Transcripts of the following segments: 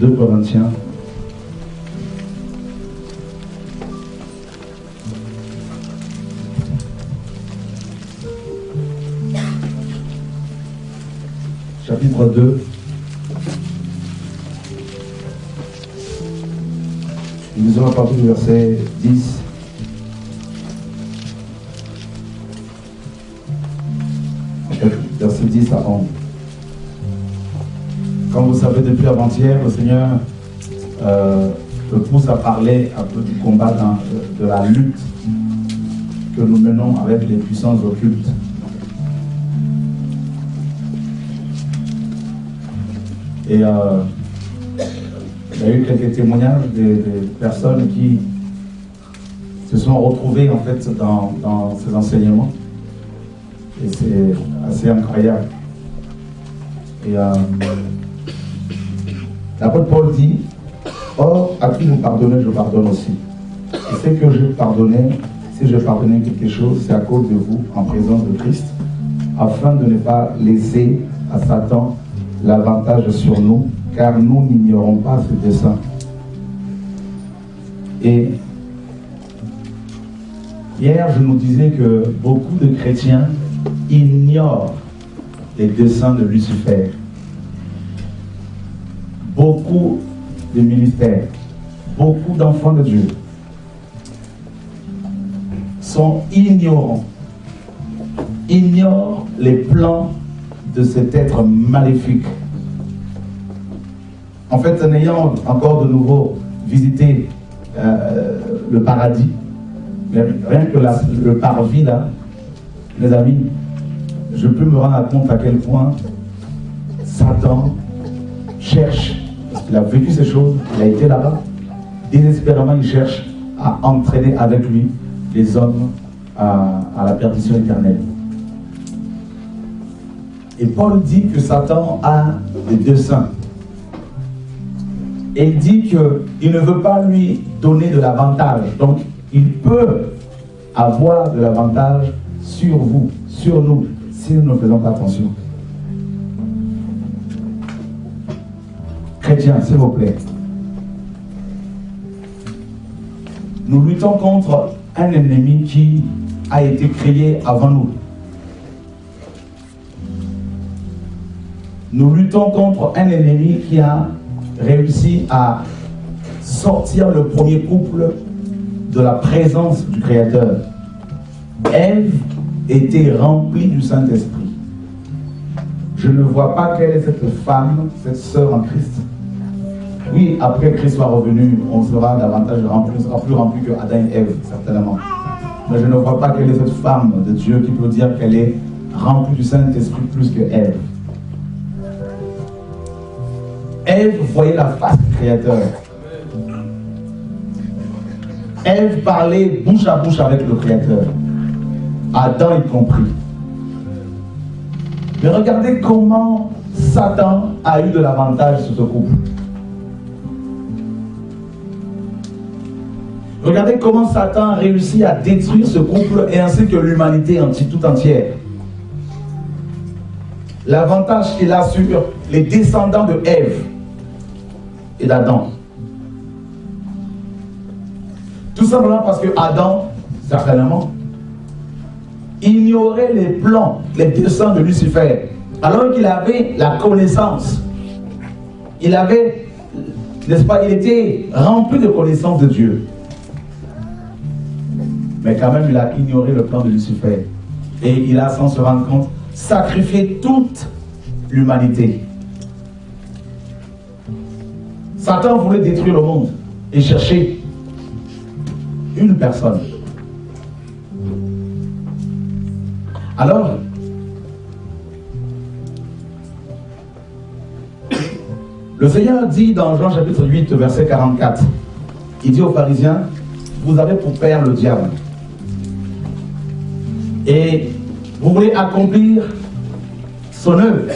2 Corinthiens. Chapitre 2. Nous allons partir du verset 10. Verset 10 à 11. Comme vous savez, depuis avant-hier, le Seigneur me pousse à parler un peu du combat, de la lutte que nous menons avec les puissances occultes. Et il y a eu quelques témoignages de personnes qui se sont retrouvées en fait dans ces enseignements. Et c'est assez incroyable. Et l'apôtre Paul dit, or, à qui vous pardonnez, je pardonne aussi. Et ce que je pardonnais, si je pardonnais quelque chose, c'est à cause de vous, en présence de Christ, afin de ne pas laisser à Satan l'avantage sur nous, car nous n'ignorons pas ce dessein. Et hier, je nous disais que beaucoup de chrétiens ignorent les desseins de Lucifer. Beaucoup de ministères, beaucoup d'enfants de Dieu sont ignorants, ignorent les plans de cet être maléfique. En fait, en ayant encore de nouveau visité le paradis, mais rien que le parvis là, mes amis, je peux me rendre compte à quel point Satan cherche, parce qu'il a vécu ces choses, il a été là-bas, désespérément il cherche à entraîner avec lui les hommes à la perdition éternelle. Et Paul dit que Satan a des desseins. Et il dit qu'il ne veut pas lui donner de l'avantage. Donc, il peut avoir de l'avantage sur vous, sur nous, si nous ne faisons pas attention. Chrétiens, s'il vous plaît. Nous luttons contre un ennemi qui a été créé avant nous. Nous luttons contre un ennemi qui a réussi à sortir le premier couple de la présence du Créateur. Ève était remplie du Saint-Esprit. Je ne vois pas quelle est cette femme, cette sœur en Christ. Oui, après Christ soit revenu, on sera davantage rempli, on sera plus rempli que Adam et Ève, certainement. Mais je ne vois pas quelle est cette femme de Dieu qui peut dire qu'elle est remplie du Saint-Esprit plus que Ève. Ève voyait la face du Créateur. Ève parlait bouche à bouche avec le Créateur. Adam y compris. Mais regardez comment Satan a eu de l'avantage sur ce couple. Regardez comment Satan a réussi à détruire ce couple et ainsi que l'humanité tout entière. L'avantage qu'il a sur les descendants de Ève et d'Adam. Tout simplement parce que Adam, certainement, ignorait les plans, les desseins de Lucifer, alors qu'il avait la connaissance. Il avait, n'est-ce pas, il était rempli de connaissance de Dieu. Mais quand même, il a ignoré le plan de Lucifer. Et il a, sans se rendre compte, sacrifié toute l'humanité. Satan voulait détruire le monde et chercher une personne. Alors, le Seigneur dit dans Jean chapitre 8, verset 44, il dit aux pharisiens, vous avez pour père le diable. Et vous voulez accomplir son œuvre.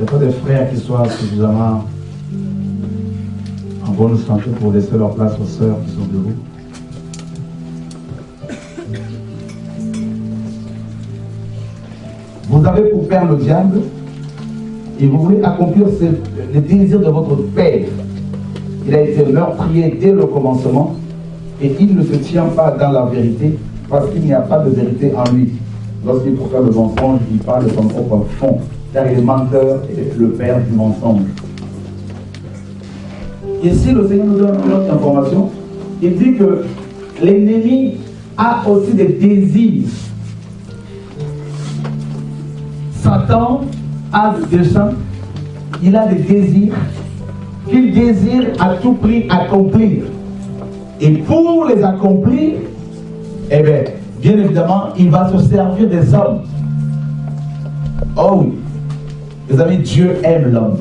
n'y a pas des frères qui soient suffisamment en bonne santé pour laisser leur place aux sœurs qui sont debout. Vous avez pour père le diable et vous voulez accomplir les désirs de votre père. Il a été meurtrier dès le commencement et il ne se tient pas dans la vérité parce qu'il n'y a pas de vérité en lui. Lorsqu'il profère le mensonge, il parle de son propre fond, car il est menteur et le père du mensonge. Ici, le Seigneur nous donne une autre information. Il dit que l'ennemi a aussi des désirs. Satan a des desseins, il a des désirs qu'il désire à tout prix accomplir. Et pour les accomplir, eh bien évidemment, il va se servir des hommes. Oh oui, les amis, Dieu aime l'homme.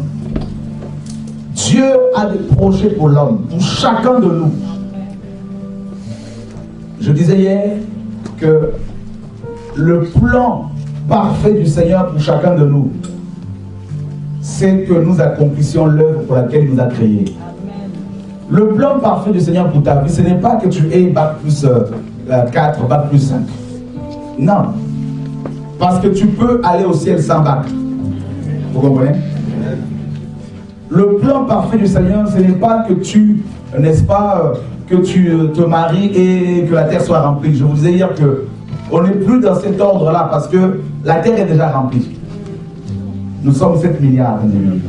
Dieu a des projets pour l'homme, pour chacun de nous. Je disais hier que le plan parfait du Seigneur pour chacun de nous, c'est que nous accomplissions l'œuvre pour laquelle il nous a créés. Le plan parfait du Seigneur pour ta vie, ce n'est pas que tu aies bac plus 4, bac plus 5. Non. Parce que tu peux aller au ciel sans bac. Vous comprenez? Le plan parfait du Seigneur, ce n'est pas que tu, n'est-ce pas, que tu te maries et que la terre soit remplie. Je vous disais hier que on n'est plus dans cet ordre-là parce que la terre est déjà remplie. Nous sommes 7 milliards d'individus.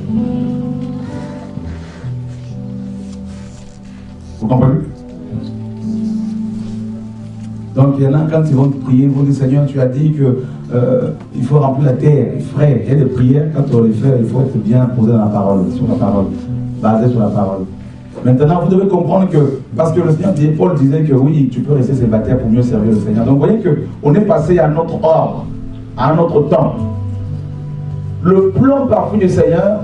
Vous comprenez? Donc il y en a quand ils vont prier, ils vont dire Seigneur, tu as dit que il faut remplir la terre. Frère, il y a des prières, quand on les fait, il faut être bien posé dans la parole, sur la parole, basé sur la parole. Maintenant, vous devez comprendre que, parce que le Seigneur, Paul disait que oui, tu peux rester célibataire pour mieux servir le Seigneur. Donc vous voyez qu'on est passé à notre ordre, à un autre temps. Le plan parfait du Seigneur,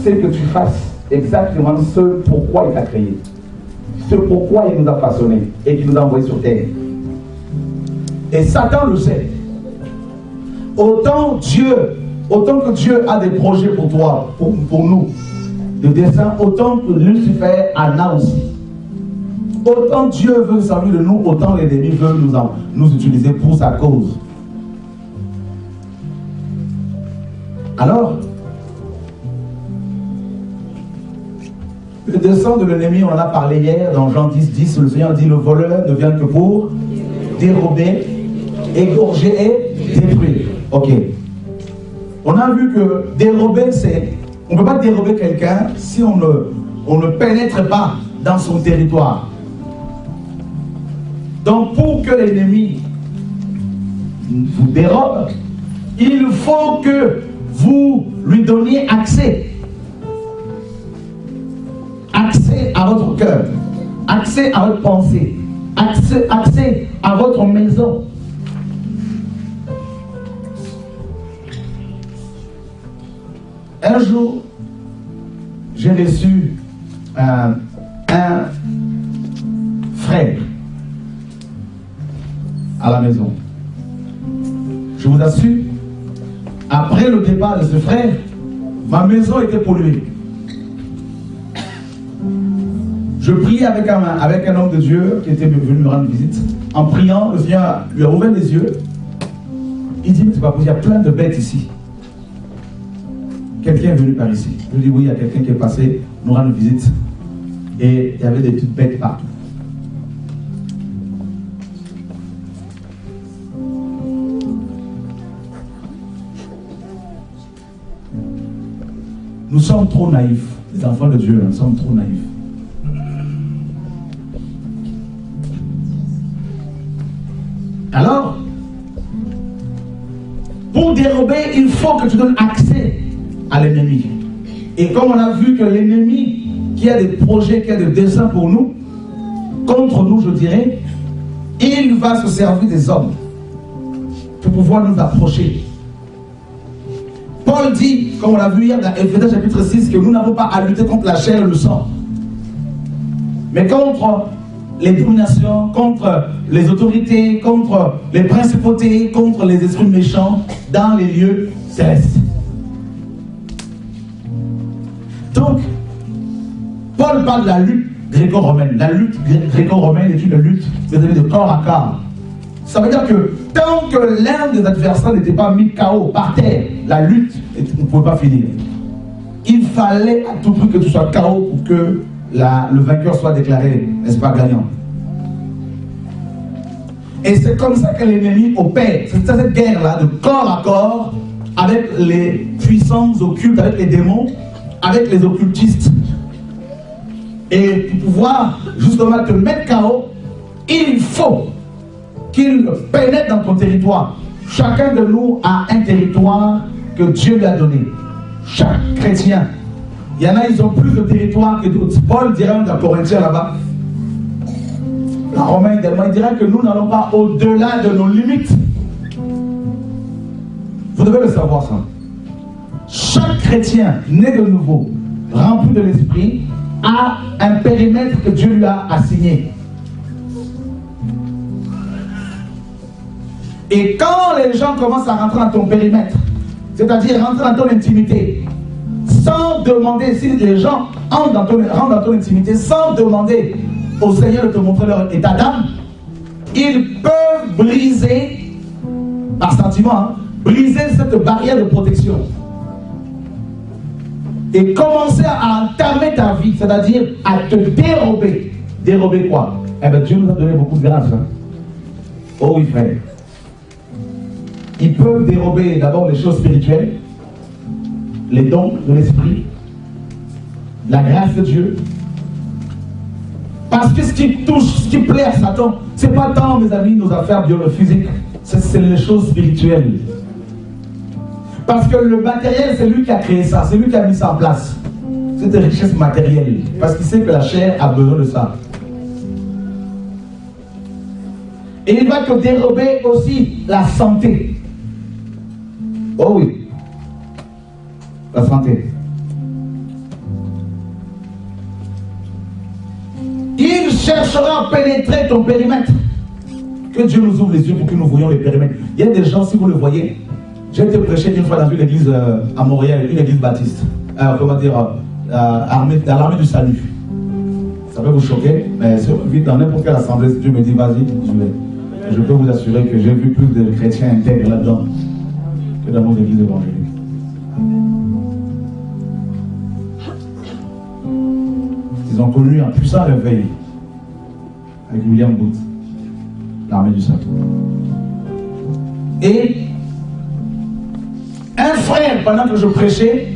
c'est que tu fasses exactement ce pourquoi il t'a créé. Ce pourquoi il nous a façonnés et qu'il nous a envoyés sur terre. Et Satan le sait. Autant que Dieu a des projets pour toi, pour nous, de dessein, autant que Lucifer en a aussi. Autant Dieu veut servir de nous, autant l'ennemi veut nous utiliser pour sa cause. Alors, le dessein de l'ennemi, on en a parlé hier dans Jean 10, le Seigneur dit le voleur ne vient que pour dérober, égorger et détruire. Ok. On a vu que dérober, c'est... On ne peut pas dérober quelqu'un si on ne pénètre pas dans son territoire. Donc pour que l'ennemi vous dérobe, il faut que vous lui donniez accès. Accès à votre cœur, accès à votre pensée, accès à votre maison. Un jour, j'ai reçu un frère à la maison. Je vous assure, après le départ de ce frère, ma maison était polluée. Je priais avec un homme de Dieu qui était venu me rendre visite. En priant, le Seigneur lui a ouvert les yeux. Il dit, mais c'est pas possible, il y a plein de bêtes ici. Quelqu'un est venu par ici. Je lui dis, oui, il y a quelqu'un qui est passé nous rendre visite. Et il y avait des petites bêtes partout. Nous sommes trop naïfs. Les enfants de Dieu, nous sommes trop naïfs. Alors, pour dérober, il faut que tu donnes accès à l'ennemi. Et comme on a vu que l'ennemi qui a des projets, qui a des desseins pour nous, contre nous, je dirais, il va se servir des hommes pour pouvoir nous approcher. Paul dit, comme on l'a vu hier dans Éphésiens chapitre 6, que nous n'avons pas à lutter contre la chair et le sang, mais contre les dominations, contre les autorités, contre les principautés, contre les esprits méchants dans les lieux célestes. Donc, Paul parle de la lutte gréco-romaine. La lutte gréco-romaine est une lutte de corps à corps. Ça veut dire que tant que l'un des adversaires n'était pas mis KO par terre, la lutte ne pouvait pas finir. Il fallait à tout prix que tu sois KO pour que le vainqueur soit déclaré, n'est-ce pas, gagnant. Et c'est comme ça que l'ennemi opère. C'est cette guerre-là de corps à corps avec les puissances occultes, avec les démons, avec les occultistes. Et pour pouvoir justement te mettre KO, il faut qu'il pénètre dans ton territoire. Chacun de nous a un territoire que Dieu lui a donné. Chaque chrétien. Il y en a, ils ont plus de territoire que d'autres. Paul dirait dans Corinthiens là-bas. La Romain également, il dirait que nous n'allons pas au-delà de nos limites. Vous devez le savoir ça. Chaque chrétien né de nouveau, rempli de l'esprit, a un périmètre que Dieu lui a assigné. Et quand les gens commencent à rentrer dans ton périmètre, c'est-à-dire rentrer dans ton intimité, sans demander, si les gens rentrent dans ton intimité, sans demander au Seigneur de te montrer leur état d'âme, ils peuvent briser, par sentiment, briser cette barrière de protection. Et commencer à entamer ta vie, c'est-à-dire à te dérober. Dérober quoi? Eh bien, Dieu nous a donné beaucoup de grâce. Hein? Oh oui, frère. Ils peuvent dérober d'abord les choses spirituelles, les dons de l'esprit, la grâce de Dieu. Parce que ce qui touche, ce qui plaît à Satan, ce n'est pas tant, mes amis, nos affaires biophysiques, c'est les choses spirituelles. Parce que le matériel, c'est lui qui a créé ça, c'est lui qui a mis ça en place. C'est une richesse matérielle. Parce qu'il sait que la chair a besoin de ça. Et il va te dérober aussi la santé. Oh oui. La santé. Il cherchera à pénétrer ton périmètre. Que Dieu nous ouvre les yeux pour que nous voyions les périmètres. Il y a des gens, si vous le voyez, j'ai été prêché une fois dans une église à Montréal, une église baptiste. Comment dire, dans l'armée du salut. Ça peut vous choquer, mais vite dans n'importe quelle assemblée, si Dieu me dit vas-y, je peux vous assurer que j'ai vu plus de chrétiens intègres là-dedans que dans nos églises évangéliques. Ils ont connu un puissant réveil avec William Booth, l'armée du salut. Et un frère, pendant que je prêchais,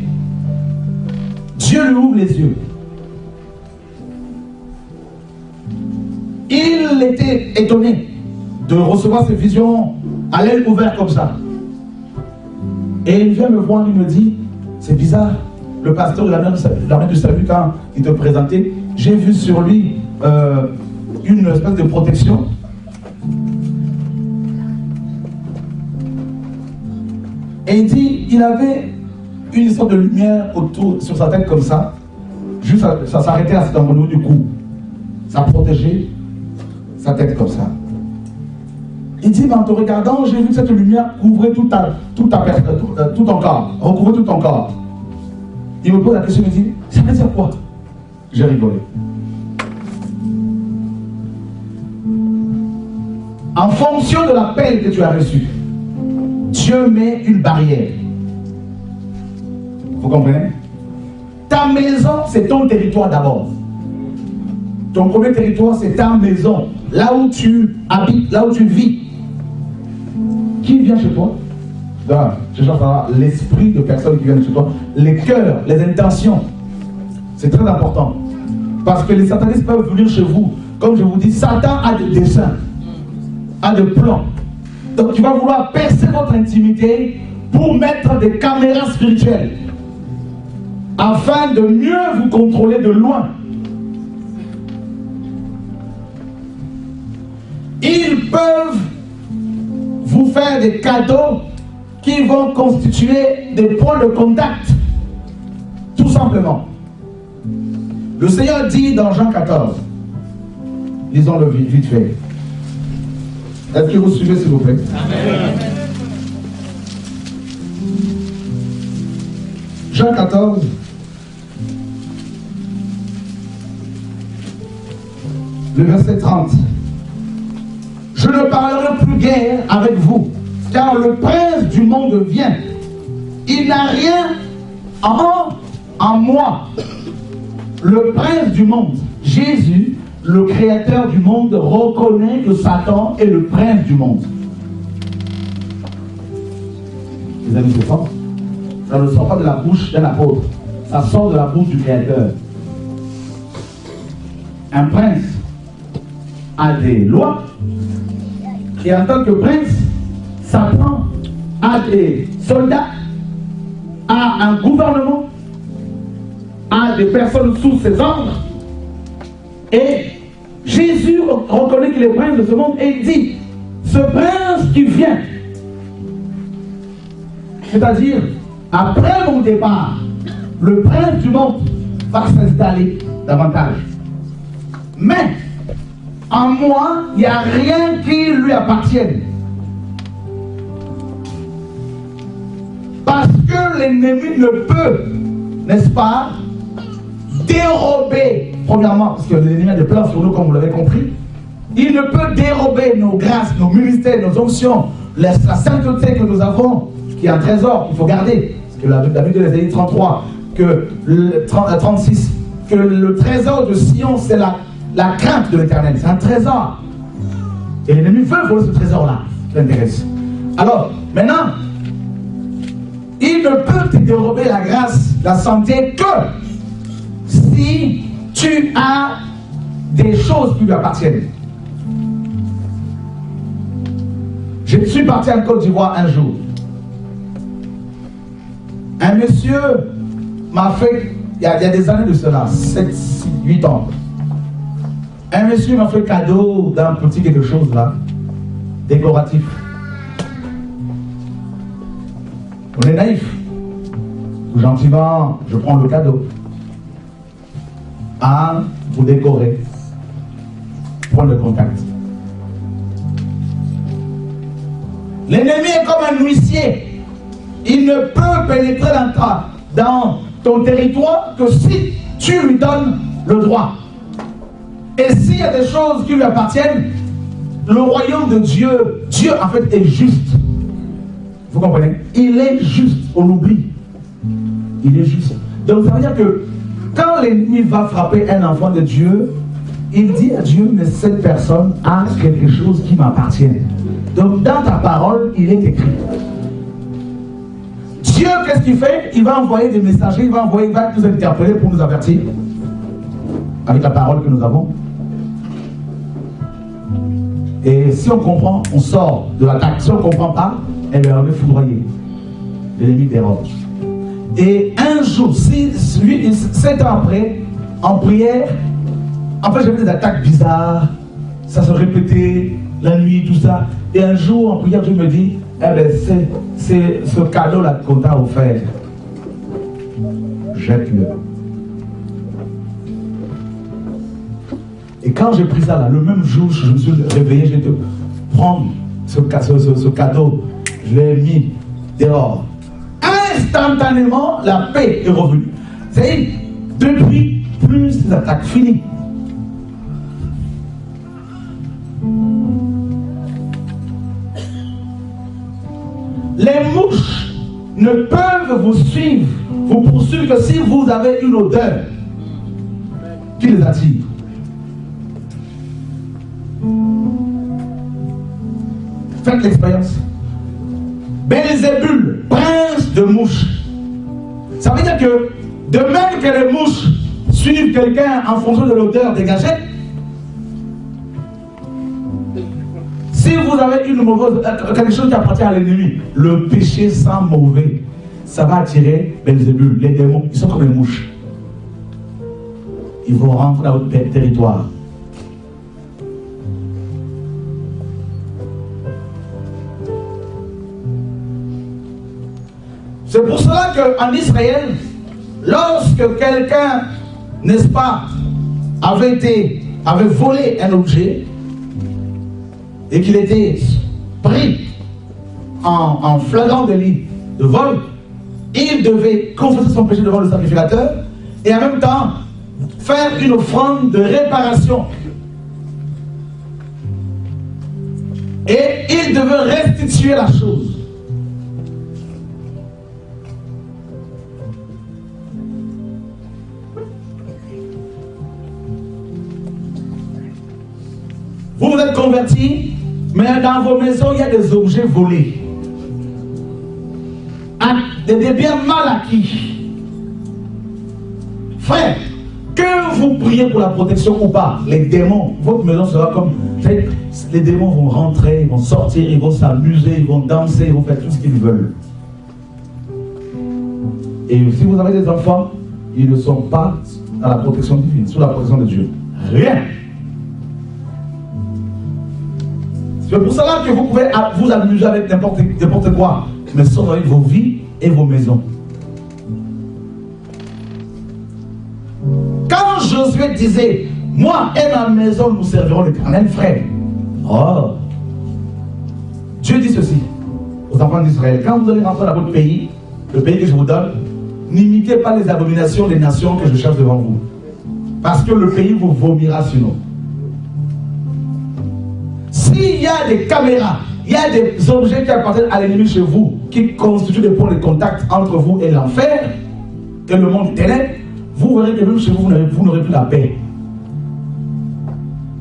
Dieu lui ouvre les yeux. Il était étonné de recevoir ces visions à l'aile ouverte comme ça. Et il vient me voir, il me dit, c'est bizarre, le pasteur de l'armée du salut, quand il te présentait, j'ai vu sur lui une espèce de protection. Et il dit, il avait une sorte de lumière autour, sur sa tête comme ça, juste ça s'arrêtait à cet endroit du cou. Ça protégeait sa tête comme ça. Il dit, mais en te regardant, j'ai vu que cette lumière couvrait tout ton corps, recouvrait tout ton corps. Il me pose la question, il me dit, ça veut dire quoi? J'ai rigolé. En fonction de l'appel que tu as reçu, Dieu met une barrière. Vous comprenez? Ta maison, c'est ton territoire d'abord. Ton premier territoire, c'est ta maison. Là où tu habites, là où tu vis. Qui vient chez toi? Je cherche à savoir l'esprit de personnes qui viennent chez toi. Les cœurs, les intentions. C'est très important. Parce que les satanistes peuvent venir chez vous. Comme je vous dis, Satan a des desseins, a des plans. Donc tu vas vouloir percer votre intimité pour mettre des caméras spirituelles afin de mieux vous contrôler de loin. Ils peuvent vous faire des cadeaux qui vont constituer des points de contact. Tout simplement. Le Seigneur dit dans Jean 14, lisons-le vite fait. Est-ce que vous suivez, s'il vous plaît? Amen. Jean 14, le verset 30. Je ne parlerai plus guère avec vous, car le prince du monde vient. Il n'a rien en moi. Le prince du monde, Jésus, le créateur du monde, reconnaît que Satan est le prince du monde. Les amis, c'est fort. Ça ne sort pas de la bouche d'un apôtre. Ça sort de la bouche du créateur. Un prince a des lois. Et en tant que prince, Satan a des soldats, a un gouvernement, a des personnes sous ses ordres. Et Jésus reconnaît qu'il est prince de ce monde et il dit, ce prince qui vient, c'est-à-dire, après mon départ, le prince du monde va s'installer davantage. Mais, en moi, il n'y a rien qui lui appartienne. Parce que l'ennemi ne peut, n'est-ce pas, dérober, premièrement, parce que l'ennemi a des plans sur nous, comme vous l'avez compris, il ne peut dérober nos grâces, nos ministères, nos onctions, la sainteté que nous avons, qui est un trésor qu'il faut garder. Parce que la Bible de l'Ésaïe 33, que le 36, que le trésor de Sion, c'est la crainte de l'Éternel. C'est un trésor. Et l'ennemi veut voler ce trésor-là. Ça l'intéresse. Alors, maintenant, il ne peut te dérober la grâce, la santé, que si tu as des choses qui lui appartiennent. Je suis parti en Côte d'Ivoire un jour. Un monsieur m'a fait, il y a des années de cela, 7, 8 ans. Un monsieur m'a fait cadeau d'un petit quelque chose là, décoratif. On est naïf. Gentiment, je prends le cadeau. Ah, pour décorer. Prendre le contact. L'ennemi est comme un huissier. Il ne peut pénétrer dans ton territoire que si tu lui donnes le droit. Et s'il y a des choses qui lui appartiennent, le royaume de Dieu, Dieu en fait est juste. Vous comprenez? Il est juste, on l'oublie. Il est juste. Donc ça veut dire que quand l'ennemi va frapper un enfant de Dieu, il dit à Dieu, mais cette personne a quelque chose qui m'appartient. Donc dans ta parole, il est écrit. Dieu, qu'est-ce qu'il fait? Il va envoyer des messagers, il va nous interpeller pour nous avertir. Avec la parole que nous avons. Et si on comprend, on sort de l'attaque. Si on ne comprend pas, elle est foudroyée. L'ennemi dérobe. Et un jour, 7 ans après, en prière, en fait j'avais des attaques bizarres. Ça se répétait, la nuit, tout ça. Et un jour, en prière, Dieu me dit, eh bien, c'est ce cadeau-là qu'on t'a offert. Jette-le. Et quand j'ai pris ça là, le même jour, je me suis réveillé, j'ai dit, prendre ce cadeau, je l'ai mis dehors. Instantanément, la paix est revenue. C'est-à-dire, depuis, plus les attaques finies. Les mouches ne peuvent vous suivre, vous poursuivre que si vous avez une odeur qui les attire. Faites l'expérience. Belzébul, prince de mouches. Ça veut dire que de même que les mouches suivent quelqu'un en fonction de l'odeur dégagée, si vous avez une mauvaise, quelque chose qui appartient à l'ennemi, le péché sent mauvais, ça va attirer Belzébul, les démons, ils sont comme les mouches. Ils vont rentrer dans votre territoire. C'est pour cela qu'en Israël, lorsque quelqu'un, n'est-ce pas, avait volé un objet et qu'il était pris en flagrant délit de vol, il devait confesser son péché devant le sacrificateur et en même temps faire une offrande de réparation Et il devait restituer la chose. Vous vous êtes convertis, mais dans vos maisons, il y a des objets volés. Des biens mal acquis. Frère, que vous priez pour la protection ou pas, les démons, votre maison sera comme... Les démons vont rentrer, ils vont sortir, ils vont s'amuser, ils vont danser, ils vont faire tout ce qu'ils veulent. Et si vous avez des enfants, ils ne sont pas dans la protection divine, sous la protection de Dieu. Rien. C'est pour cela que vous pouvez vous amuser avec n'importe quoi, mais sauf avec vos vies et vos maisons. Quand Josué disait, moi et ma maison nous servirons l'Éternel, frère. Oh, Dieu dit ceci aux enfants d'Israël, quand vous allez rentrer dans votre pays, le pays que je vous donne, n'imitez pas les abominations des nations que je cherche devant vous, parce que le pays vous vomira sur nous. S'il y a des caméras, il y a des objets qui appartiennent à l'ennemi chez vous, qui constituent des points de contact entre vous et l'enfer, et le monde ténèbre, vous verrez que même chez vous, vous n'aurez plus la paix.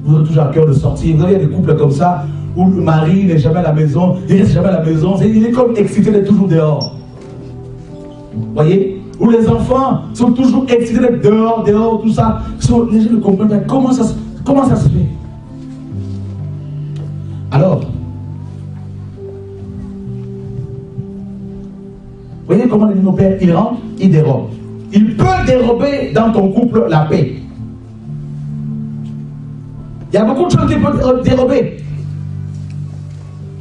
Vous aurez toujours à cœur de sortir. Vous avez des couples comme ça, où le mari n'est jamais à la maison, il reste jamais à la maison, il est comme excité d'être toujours dehors. Vous voyez? Où les enfants sont toujours excités d'être dehors, tout ça. Les gens ne comprennent pas comment ça se fait. Alors, vous voyez comment l'ennemi opère? Il rentre, il dérobe. Il peut dérober dans ton couple la paix. Il y a beaucoup de choses qu'il peut dérober.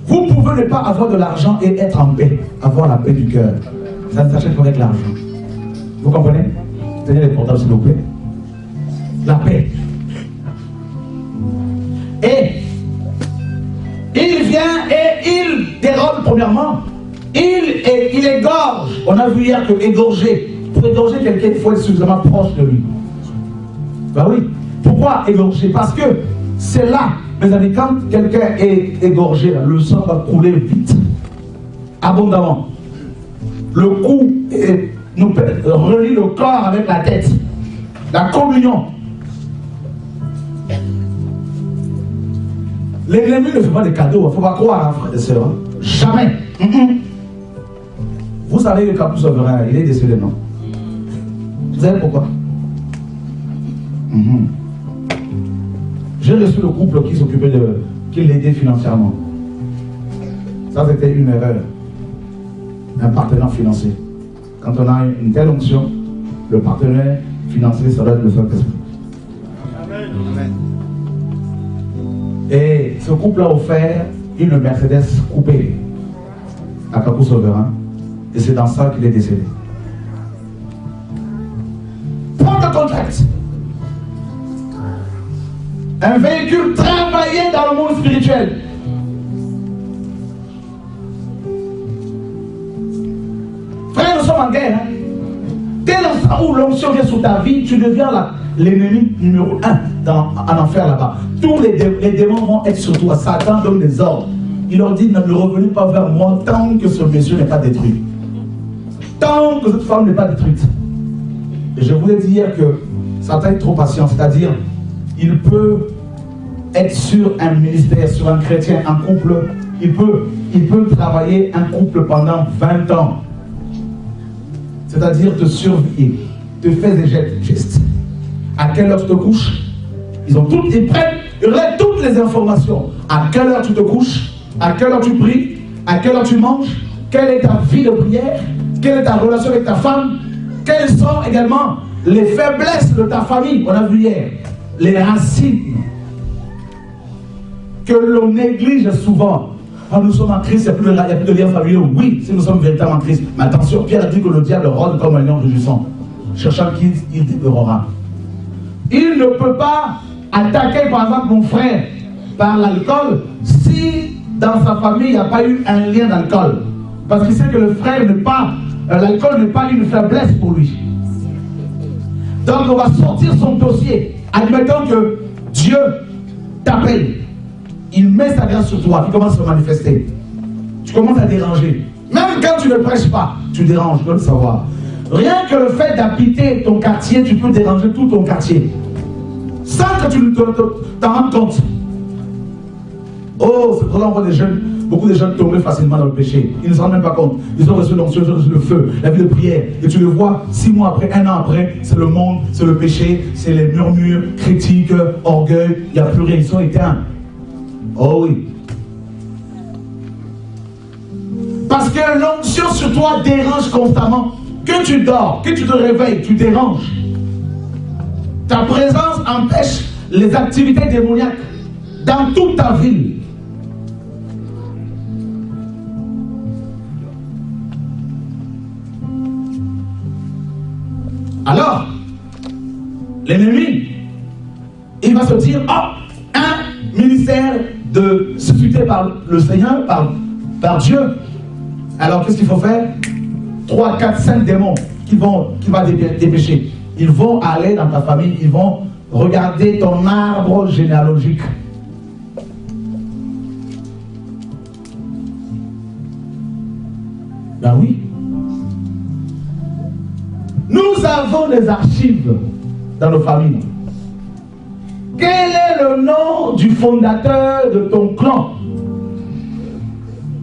Vous pouvez ne pas avoir de l'argent et être en paix, avoir la paix du cœur. Ça ne s'achète qu'avec l'argent. Vous comprenez? Tenez les portables s'il vous plaît. La paix. Et il vient et il dérobe premièrement. Il égorge. On a vu hier que égorger. Pour égorger quelqu'un, il faut être suffisamment proche de lui. Ben oui. Pourquoi égorger? Parce que c'est là, mes amis, quand quelqu'un est égorgé, le sang va couler vite, abondamment. Le cou nous relie le corps avec la tête. La communion. L'ennemi ne fait pas de cadeaux, il ne faut pas croire, hein, frères et sœurs. Jamais. Vous savez que Capou Souverain, il est décédé, non? Vous savez pourquoi? J'ai reçu le couple qui s'occupait qui l'aidait financièrement. Ça, c'était une erreur. Un partenaire financier. Quand on a une telle onction, le partenaire financier, ça doit être le Saint-Esprit. Amen. Et ce couple a offert une Mercedes coupée à Capou Souverain. Et c'est dans ça qu'il est décédé. Prends le contact. Un véhicule travaillé dans le monde spirituel. Frère, nous sommes en guerre. Hein? Dès l'instant où l'onction vient sur ta vie, tu deviens l'ennemi numéro 1 en enfer là-bas. Tous les démons vont être sur toi. Satan donne des ordres. Il leur dit, ne revenez pas vers moi tant que ce monsieur n'est pas détruit. Tant que cette femme n'est pas détruite. Et je vous ai dit hier que Satan est trop patient. C'est-à-dire, il peut être sur un ministère, sur un chrétien, un couple. Il peut travailler un couple pendant 20 ans. C'est-à-dire te surveiller, te faire des gestes. À quelle heure tu te couches? Ils prennent toutes les informations. À quelle heure tu te couches? À quelle heure tu pries? À quelle heure tu manges? Quelle est ta vie de prière? Quelle est ta relation avec ta femme? Quelles sont également les faiblesses de ta famille? On a vu hier. Les racines que l'on néglige souvent. Quand nous sommes en Christ, il n'y a plus de lien familial. Oui, si nous sommes véritablement en Christ. Mais attention, Pierre a dit que le diable rôde comme un lion rugissant, cherchant qui il dévorera. Il ne peut pas attaquer, par exemple, mon frère par l'alcool si dans sa famille il n'y a pas eu un lien d'alcool. Parce qu'il sait que le frère n'est pas, l'alcool n'est pas une faiblesse pour lui. Donc on va sortir son dossier. Admettons que Dieu t'appelle. il met sa grâce sur toi, il commence à se manifester. Tu commences à déranger. Même quand tu ne prêches pas, tu déranges, tu dois le savoir. Rien que le fait d'habiter ton quartier, tu peux déranger tout ton quartier. Sans que tu t'en rendes compte. Oh, c'est pour ça qu'on voit des jeunes, beaucoup de jeunes tomber facilement dans le péché. Ils ne se rendent même pas compte. Ils ont reçu l'onction, ils ont reçu le feu, la vie de prière. Et tu le vois, 6 mois après, 1 an après, c'est le monde, c'est le péché, c'est les murmures, critiques, orgueil, il n'y a plus rien, ils sont éteints. Oh oui. Parce que l'onction sur toi dérange constamment. Que tu dors, que tu te réveilles, tu déranges. Ta présence empêche les activités démoniaques dans toute ta ville. Alors, l'ennemi, il va se dire, oh, un ministère de suscité par le Seigneur, par Dieu. Alors, qu'est-ce qu'il faut faire? 3, 4, 5 démons qui va dépêcher. Ils vont aller dans ta famille, ils vont regarder ton arbre généalogique. Ben oui. Nous avons des archives dans nos familles. Quel est le nom du fondateur de ton clan?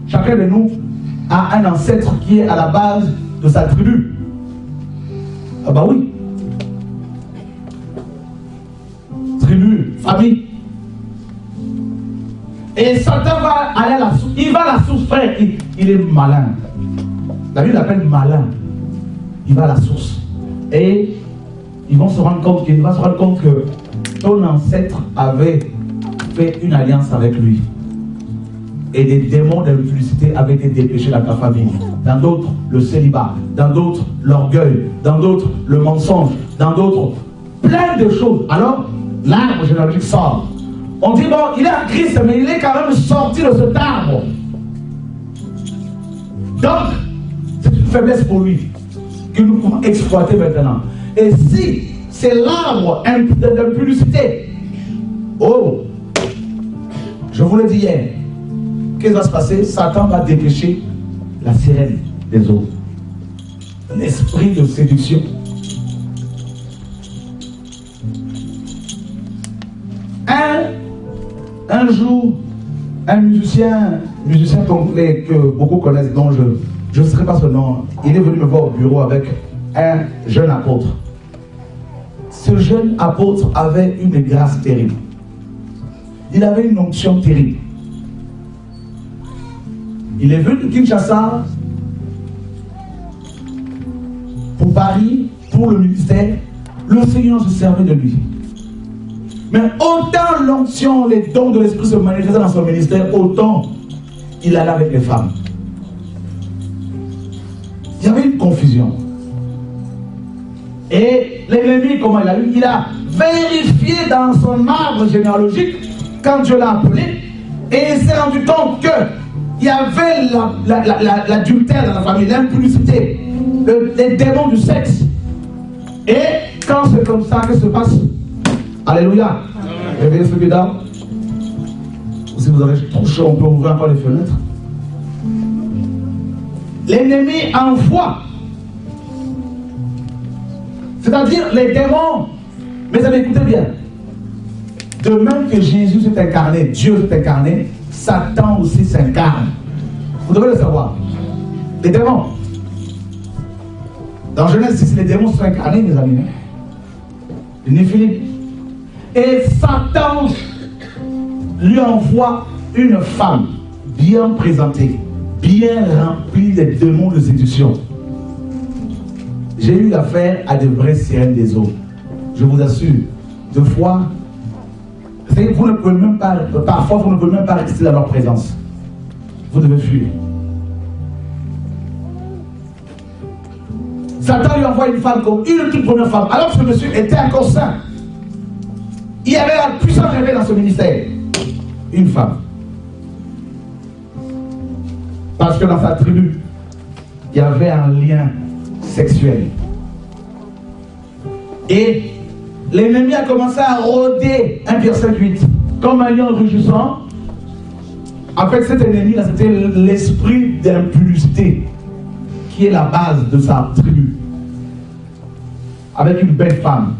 Chacun de nous a un ancêtre qui est à la base de sa tribu. Ah bah oui. Tribu, famille. Et Satan va aller à la source. Il va à la source, frère. Il est malin. La Bible l'appelle malin. Il va à la source. Et ils vont se rendre compte que ton ancêtre avait fait une alliance avec lui. Et des démons de l'impudicité avaient été dépêchés dans ta famille. Dans d'autres, le célibat. Dans d'autres, l'orgueil. Dans d'autres, le mensonge. Dans d'autres, plein de choses. Alors, l'arbre généalogique sort. On dit, bon, il est en Christ, mais il est quand même sorti de cet arbre. Donc, c'est une faiblesse pour lui que nous pouvons exploiter maintenant. Et si c'est l'arbre de l'impudicité, oh, je vous l'ai dit hier, qu'est-ce qui va se passer? Satan va dépêcher la sirène des eaux. L'esprit de séduction. Un jour, un musicien congolais que beaucoup connaissent, dont je ne sais pas son nom, il est venu me voir au bureau avec un jeune apôtre. Ce jeune apôtre avait une grâce terrible. Il avait une onction terrible. Il est venu de Kinshasa pour Paris, pour le ministère. Le Seigneur se servait de lui. Mais autant l'onction, les dons de l'esprit se manifestaient dans son ministère, autant il allait avec les femmes. Il y avait une confusion. Et l'ennemi, comment il a eu? Il a vérifié dans son arbre généalogique quand Dieu l'a appelé, et il s'est rendu compte qu'il y avait l'adultère dans la famille, l'impudicité, les démons du sexe. Et quand c'est comme ça, qu'est-ce qui se passe? Alléluia. Réveillez ceux qui dorment. Si vous avez trop chaud, on peut ouvrir encore les fenêtres. L'ennemi envoie. C'est-à-dire les démons. Mais avez écoutez bien. De même que Jésus s'est incarné, Dieu s'est incarné, Satan aussi s'incarne. Vous devez le savoir. Les démons. Dans Genèse 6, les démons sont incarnés, mes amis. Les Néphilim. Et Satan lui envoie une femme bien présentée, bien remplie des démons de séduction. J'ai eu affaire à de vraies sirènes des eaux. Je vous assure, deux fois, vous ne pouvez même pas, parfois vous ne pouvez même pas rester dans leur présence. Vous devez fuir. Satan lui envoie une femme comme une toute première femme, alors que ce monsieur était encore saint. Il y avait la puissance révélée dans ce ministère. Une femme. Parce que dans sa tribu, il y avait un lien sexuel. Et l'ennemi a commencé à rôder 1 Pierre 5, 8. Comme un lion rugissant, En fait, cet ennemi-là, c'était l'esprit d'impudicité, qui est la base de sa tribu, avec une belle femme.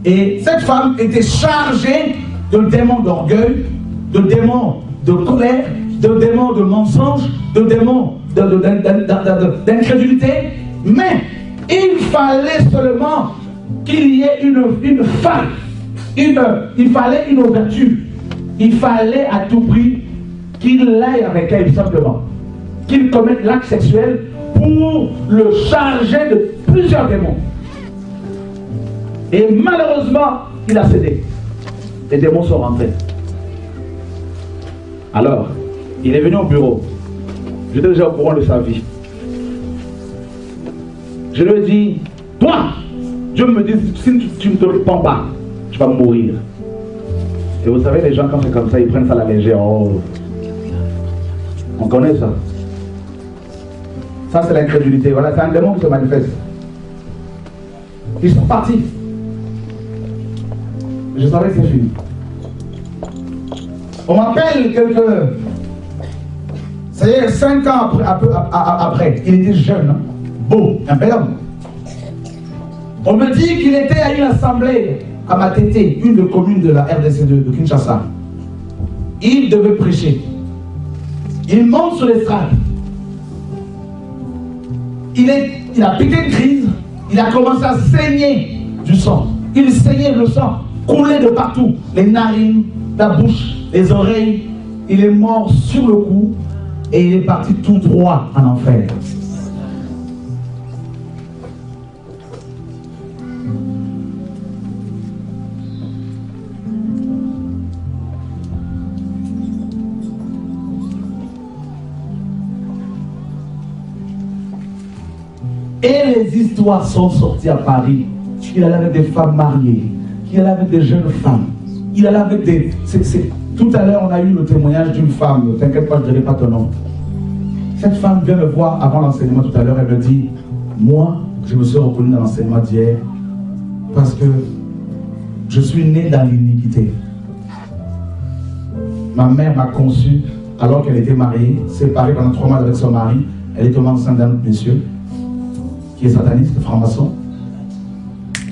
Et cette femme était chargée de démons d'orgueil, de démons de colère, de démons de mensonge, de démons d'incrédulité. Mais il fallait seulement qu'il y ait une femme, il fallait une ouverture. Il fallait à tout prix qu'il aille avec elle, simplement. Qu'il commette l'acte sexuel pour le charger de plusieurs démons. Et malheureusement, il a cédé. Les démons sont rentrés. Alors, il est venu au bureau. J'étais déjà au courant de sa vie. Je lui ai dit, toi, Dieu me dit, si tu ne te répands pas, tu vas mourir. Et vous savez, les gens, quand c'est comme ça, ils prennent ça à la légère. Oh. On connaît ça. Ça, c'est l'incrédulité. Voilà, c'est un démon qui se manifeste. Ils sont partis. Je savais que c'est fini. On m'appelle ça y est, 5 ans après. Il était jeune, hein? Beau, un bel homme. On me dit qu'il était à une assemblée à Matete, une des communes de la RDC de Kinshasa. Il devait prêcher. Il monte sur l'estrade. Il a piqué une crise. Il a commencé à saigner du sang. Il saignait le sang, coulait de partout. Les narines, la bouche, les oreilles. Il est mort sur le coup et il est parti tout droit en enfer. Et les histoires sont sorties à Paris. Il allait avec des femmes mariées, il allait avec des jeunes femmes, il allait avec des... Tout à l'heure, on a eu le témoignage d'une femme, ne t'inquiète pas, je ne dirai pas ton nom. Cette femme vient me voir avant l'enseignement tout à l'heure, elle me dit, moi, je me suis reconnu dans l'enseignement d'hier parce que je suis né dans l'iniquité. Ma mère m'a conçu alors qu'elle était mariée, séparée pendant 3 mois avec son mari. Elle est tombée enceinte d'un autre monsieur qui est sataniste, franc-maçon.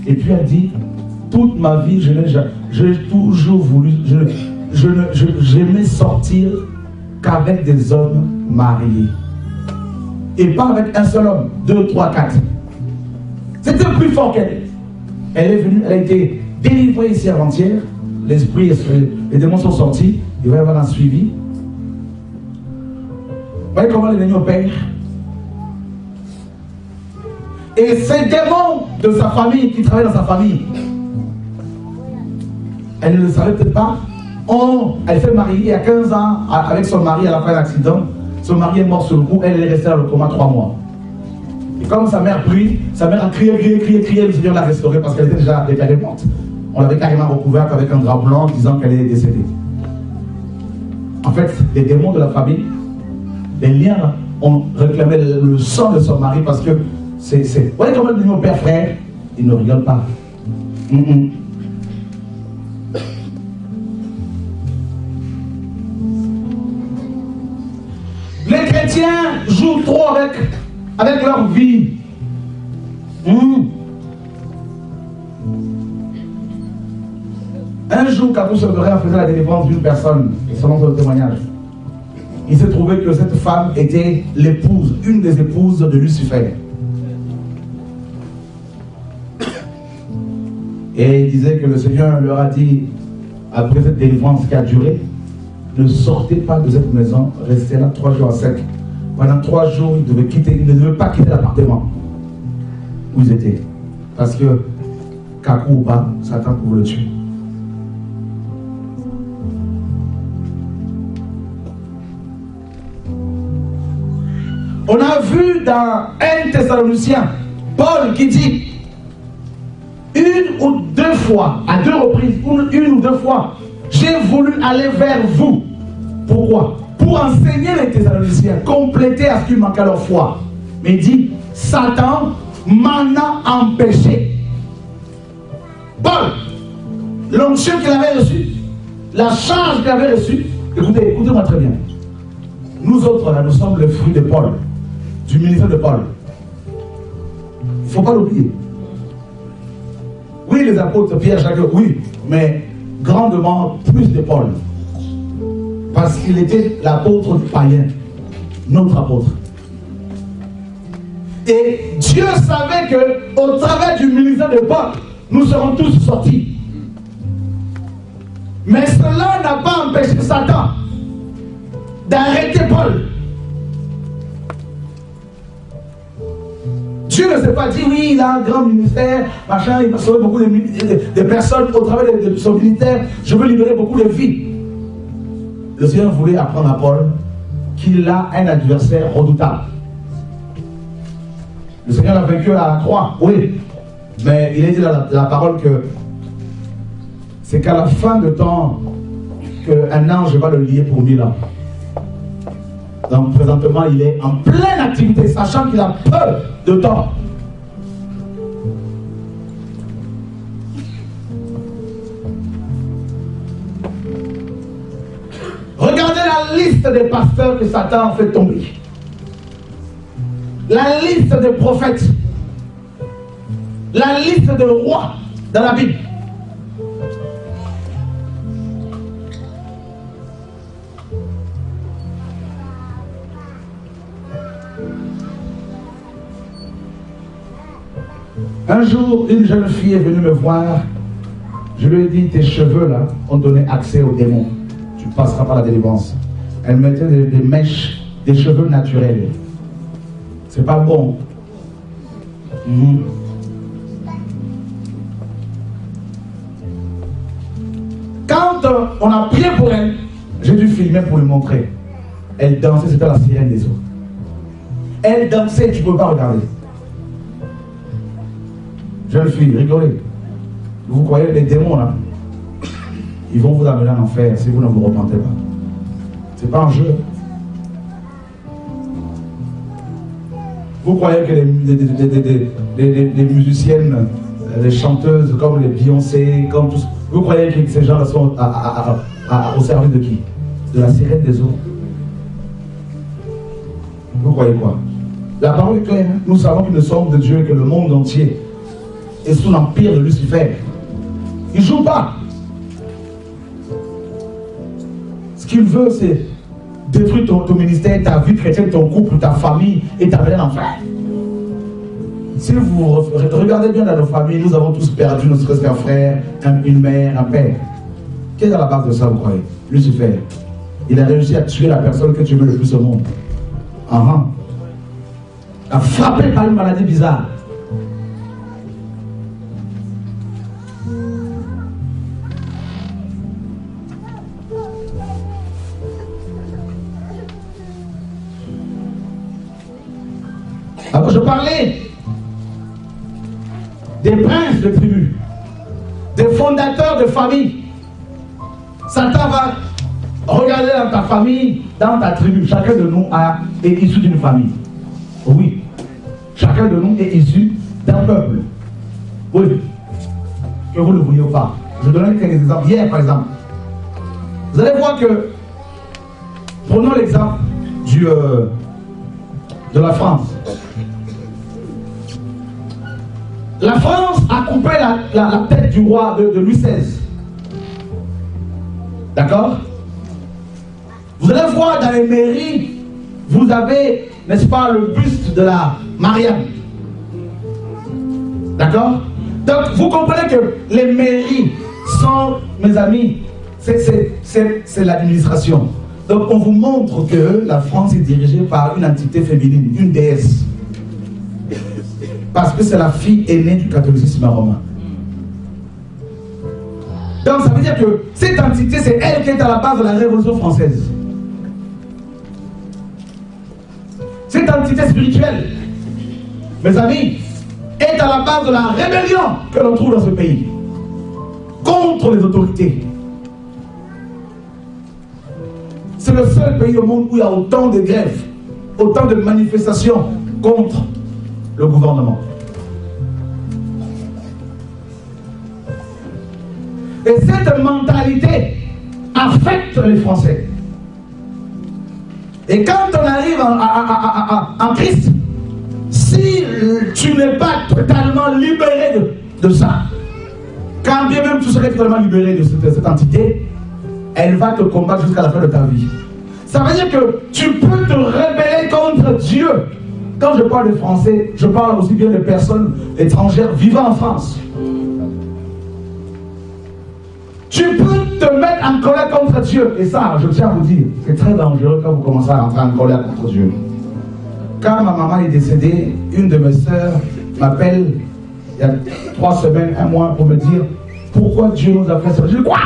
Et puis elle dit, toute ma vie, j'ai toujours voulu, j'aimais sortir qu'avec des hommes mariés. Et pas avec un seul homme, 2, 3, 4. C'était plus fort qu'elle. Elle est venue, elle a été délivrée ici avant-hier. L'esprit, les démons sont sortis. Il va y avoir un suivi. Vous voyez comment l'ennemi opère? Et ces démons de sa famille, qui travaillent dans sa famille, elle ne le savait peut-être pas. Elle s'est mariée il y a 15 ans avec son mari, elle a fait un accident. Son mari est mort sur le coup, elle est restée dans le coma 3 mois. Et comme sa mère prie, sa mère a crié, le Seigneur l'a restaurée parce qu'elle était déjà déclarée morte. On l'avait carrément recouverte avec un drap blanc disant qu'elle est décédée. En fait, les démons de la famille, les liens là, ont réclamé le sang de son mari parce que c'est... Vous voyez comment le père frère, il ne rigole pas. Les chrétiens jouent trop avec leur vie. Un jour, Katou Severin faisait la délivrance d'une personne, et selon son témoignage, il s'est trouvé que cette femme était l'épouse, une des épouses de Lucifer. Et il disait que le Seigneur leur a dit, après cette délivrance qui a duré, ne sortez pas de cette maison, restez là 3 jours à sec. Pendant 3 jours, ils ne devaient pas quitter l'appartement où ils étaient. Parce que, Kakou ou pas, Satan pouvait le tuer. On a vu dans 1 Thessaloniciens, Paul qui dit, 1 ou 2 fois, à 2 reprises, 1 ou 2 fois, j'ai voulu aller vers vous. Pourquoi? Pour enseigner les Thessaloniciens, compléter à ce qu'il manquait à leur foi. Mais il dit, Satan m'en a empêché. Paul, l'onction qu'il avait reçue, la charge qu'il avait reçue, Écoutez, écoutez-moi très bien. Nous autres, là, nous sommes le fruit de Paul, du ministère de Paul. Il ne faut pas l'oublier. Oui, les apôtres, Pierre, Jacques, oui, mais grandement plus de Paul. Parce qu'il était l'apôtre païen, notre apôtre. Et Dieu savait qu'au travers du ministère de Paul, nous serons tous sortis. Mais cela n'a pas empêché Satan d'arrêter Paul. Dieu ne s'est pas dit, oui, il a un grand ministère, machin, il va sauver beaucoup de personnes au travers de son ministère, je veux libérer beaucoup de vies. Le Seigneur voulait apprendre à Paul qu'il a un adversaire redoutable. Le Seigneur l'a vaincu à la croix, oui. Mais il a dit dans la parole que c'est qu'à la fin de temps qu'un ange va le lier pour 1000 ans. Donc présentement, il est en pleine activité, sachant qu'il a peu de temps. Regardez la liste des pasteurs que Satan a fait tomber. La liste des prophètes. La liste de rois dans la Bible. Un jour, une jeune fille est venue me voir. Je lui ai dit, tes cheveux là ont donné accès aux démons. Tu ne passeras pas la délivrance. Elle mettait des mèches, des cheveux naturels. C'est pas bon. Quand on a prié pour elle, j'ai dû filmer pour lui montrer. Elle dansait, c'était la sirène des eaux. Elle dansait, tu ne peux pas regarder. Jeune fille, rigolez. Vous croyez les démons là, ils vont vous amener en enfer si vous ne vous repentez pas. C'est pas un jeu. Vous croyez que les musiciennes, les chanteuses comme les Beyoncé, comme tous, vous croyez que ces gens-là sont au service de qui? De la sirène des eaux. Vous croyez quoi? La parole est claire. Nous savons que nous sommes de Dieu et que le monde entier est sous l'empire de Lucifer. Il ne joue pas. Ce qu'il veut, c'est détruire ton ministère, ta vie chrétienne, ton couple, ta famille et t'amener en enfer. Si vous regardez bien dans nos familles, nous avons tous perdu ne serait-ce qu'un frère, une mère, un père. Qu'est-ce qui est à la base de ça, vous croyez? Lucifer. Il a réussi à tuer la personne que tu veux le plus au monde. A frappé par une maladie bizarre. Alors je parlais des princes de tribus, des fondateurs de famille. Satan va regarder dans ta famille, dans ta tribu. Chacun de nous est issu d'une famille. Oui. Chacun de nous est issu d'un peuple. Oui. Que vous ne le voyez pas. Je donne quelques exemples. Hier, par exemple, vous allez voir que, prenons l'exemple de la France. La France a coupé la tête du roi de Louis XVI. D'accord? Vous allez voir dans les mairies, vous avez, n'est-ce pas, le buste de la Marianne. D'accord? Donc, vous comprenez que les mairies sont, mes amis, c'est l'administration. Donc, on vous montre que la France est dirigée par une entité féminine, une déesse. Parce que c'est la fille aînée du catholicisme romain. Donc, ça veut dire que cette entité, c'est elle qui est à la base de la Révolution française. Cette entité spirituelle, mes amis, est à la base de la rébellion que l'on trouve dans ce pays contre les autorités. C'est le seul pays au monde où il y a autant de grèves, autant de manifestations contre le gouvernement. Et cette mentalité affecte les Français. Et quand on arrive en Christ, si tu n'es pas totalement libéré de ça, quand bien même tu serais totalement libéré de cette entité, elle va te combattre jusqu'à la fin de ta vie. Ça veut dire que tu peux te rebeller contre Dieu. Quand je parle de Français, je parle aussi bien de personnes étrangères vivant en France. Tu peux te mettre en colère contre Dieu. Et ça, je tiens à vous dire, c'est très dangereux quand vous commencez à entrer en colère contre Dieu. Quand ma maman est décédée, une de mes sœurs m'appelle il y a 3 semaines, 1 mois pour me dire pourquoi Dieu nous a fait ça. Je dis quoi?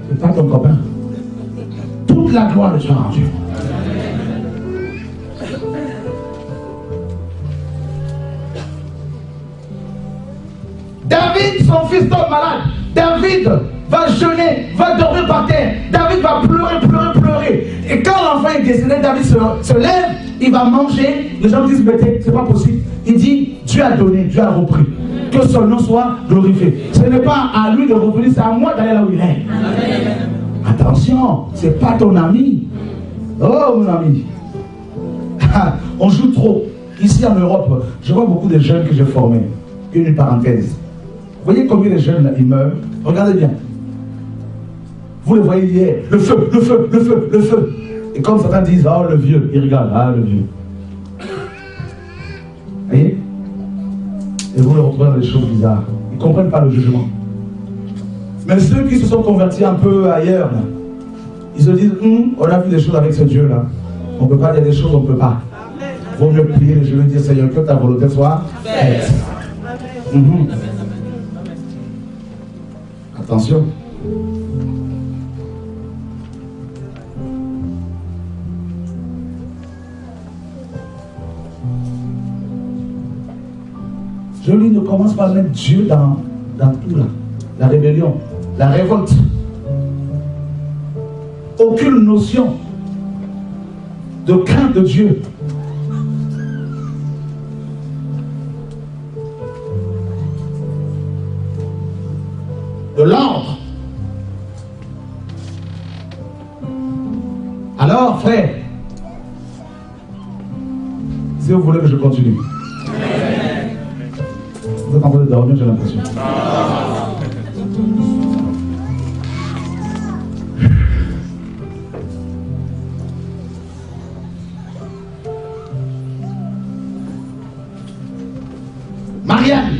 C'est pas ton copain. Toute la gloire de Dieu en Dieu. David, son fils tombe malade. David va jeûner, va dormir par terre. David va pleurer. Et quand l'enfant est décédé, David se lève, il va manger. Les gens disent, mais c'est pas possible. Il dit, Dieu a donné, Dieu a repris. Que son nom soit glorifié. Ce n'est pas à lui de revenir, c'est à moi d'aller là où il est. Amen. Attention, c'est pas ton ami. Oh mon ami. On joue trop. Ici en Europe, je vois beaucoup de jeunes que j'ai formés. Une parenthèse. Vous voyez combien de jeunes là, ils meurent? Regardez bien. Vous le voyez hier. Le feu. Et comme certains disent, oh le vieux, ils regardent, ah le vieux. Vous voyez? Et vous le retrouvez dans des choses bizarres. Ils ne comprennent pas le jugement. Mais ceux qui se sont convertis un peu ailleurs, là, ils se disent, on a vu des choses avec ce Dieu-là. On ne peut pas dire des choses, on ne peut pas. Il vaut mieux prier les genoux et dire, Seigneur, que ta volonté soit faite. Attention. Je lui ne commence pas à mettre Dieu dans tout là. La rébellion, la révolte. Aucune notion de crainte de Dieu. De l'ordre. Alors, frère, si vous voulez que je continue. Vous êtes en train de dormir, j'ai l'impression. Marianne,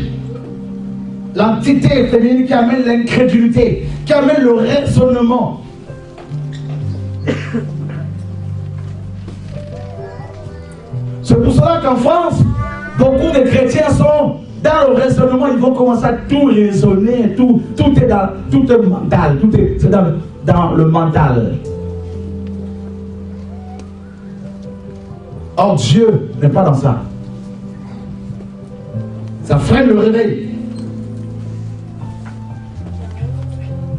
l'entité féminine qui amène l'incrédulité, qui amène le raisonnement. C'est pour cela qu'en France, beaucoup de chrétiens sont dans le raisonnement, ils vont commencer à tout raisonner, tout est mental, c'est dans le mental. Or Dieu n'est pas dans ça. Ça freine le réveil.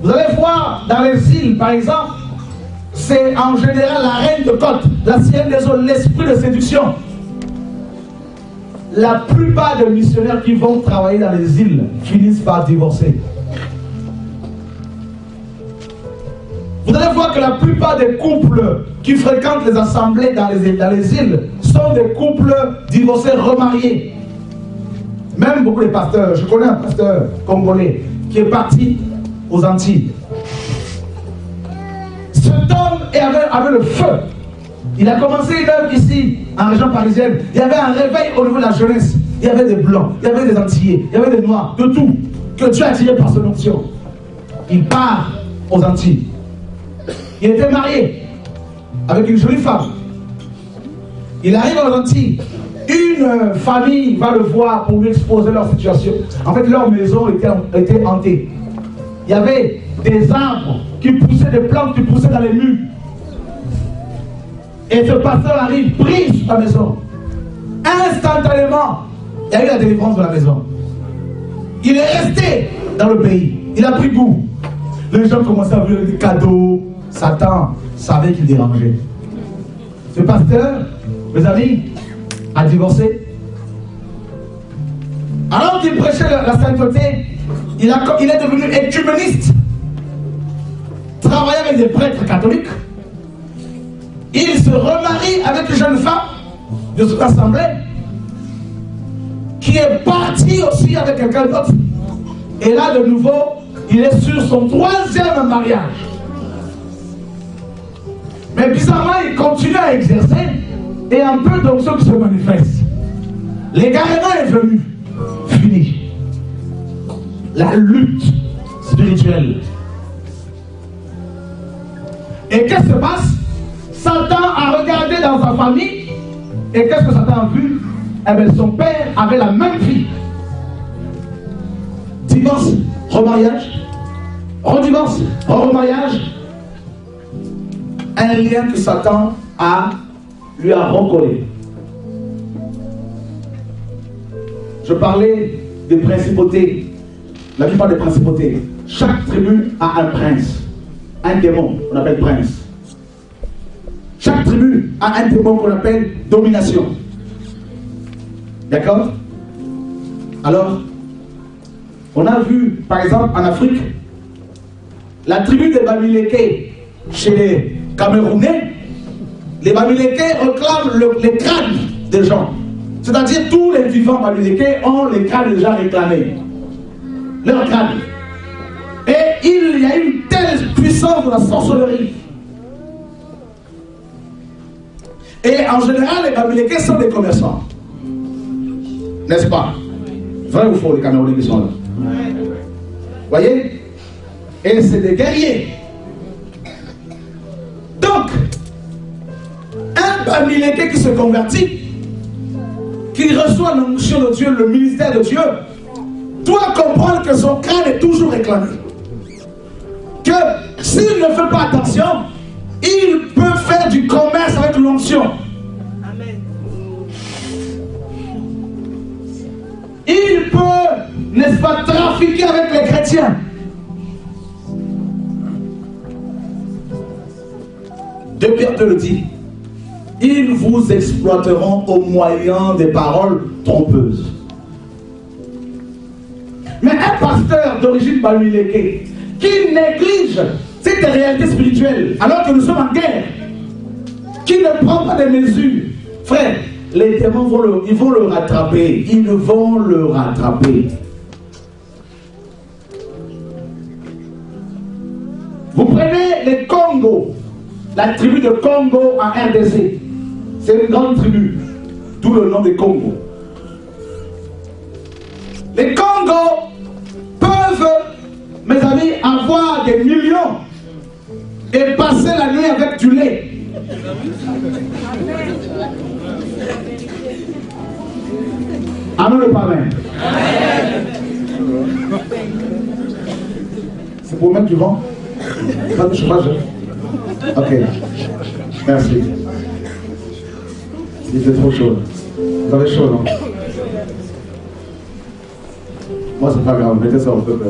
Vous allez voir dans les îles, par exemple, c'est en général la reine de côte, la sienne des eaux, l'esprit de séduction. La plupart des missionnaires qui vont travailler dans les îles finissent par divorcer. Vous allez voir que la plupart des couples qui fréquentent les assemblées dans les îles sont des couples divorcés, remariés. Même beaucoup de pasteurs, je connais un pasteur congolais qui est parti aux Antilles. Cet homme avait le feu. Il a commencé une œuvre ici, en région parisienne. Il y avait un réveil au niveau de la jeunesse. Il y avait des blancs, il y avait des Antillais, il y avait des noirs, de tout. Que Dieu a tiré par son onction. Il part aux Antilles. Il était marié avec une jolie femme. Il arrive aux Antilles. Une famille va le voir pour lui exposer leur situation. En fait, leur maison était hantée. Il y avait des arbres qui poussaient, des plantes qui poussaient dans les murs. Et ce pasteur arrive, brise la maison. Instantanément, il y a eu la délivrance de la maison. Il est resté dans le pays. Il a pris goût. Les gens commençaient à venir des cadeaux. Satan savait qu'il dérangeait. Ce pasteur, mes amis, a divorcé. Alors qu'il prêchait la sainteté, il est devenu écuméniste. travaillait avec des prêtres catholiques. Il se remarie avec une jeune femme de cette assemblée qui est partie aussi avec quelqu'un d'autre. Et là, de nouveau, il est sur son 3e mariage. Mais bizarrement, il continue à exercer et un peu d'onction qui se manifeste. L'égarement est venu. Fini. La lutte spirituelle. Et qu'est-ce qui se passe? Satan a regardé dans sa famille. Et qu'est-ce que Satan a vu? Eh bien, son père avait la même fille. Divorce, remariage, redivorce, remariage. Un lien que Satan lui a recollé. Je parlais des principautés. La plupart des principautés. Chaque tribu a un prince. Un démon, on appelle prince. Chaque tribu a un démon qu'on appelle domination. D'accord? Alors, on a vu, par exemple, en Afrique, la tribu des Bamileke, chez les Camerounais, les Bamileke réclament les crânes des gens. C'est-à-dire tous les vivants Bamileke ont les crânes déjà réclamés. Leurs crânes. Et il y a une telle puissance de la sorcellerie. Et en général, les Bamileke sont des commerçants. N'est-ce pas? Vrai ou faux, les Camerounais qui sont là? Voyez? Et c'est des guerriers. Donc, un Bamileke qui se convertit, qui reçoit l'onction de Dieu, le ministère de Dieu, doit comprendre que son crâne est toujours réclamé. Que s'il ne fait pas attention, il peut faire du commerce avec l'onction. Il peut, n'est-ce pas, trafiquer avec les chrétiens. De Pierre te le dit. Ils vous exploiteront au moyen des paroles trompeuses. Mais un pasteur d'origine Bamileke qui néglige cette réalité spirituelle alors que nous sommes en guerre, qui ne prend pas des mesures, frère, les démons vont le rattraper. Ils vont le rattraper. Vous prenez les Congo, la tribu de Congo en RDC. C'est une grande tribu, d'où le nom des Congo. Les Congo peuvent, mes amis, avoir des millions et passer la nuit avec du lait. Amen ou pas amen? C'est pour mettre du vent? Pas de chauffage? Ok. Merci. Il fait trop chaud. Vous avez chaud, non? Moi, c'est pas grave. Mettez ça au feu.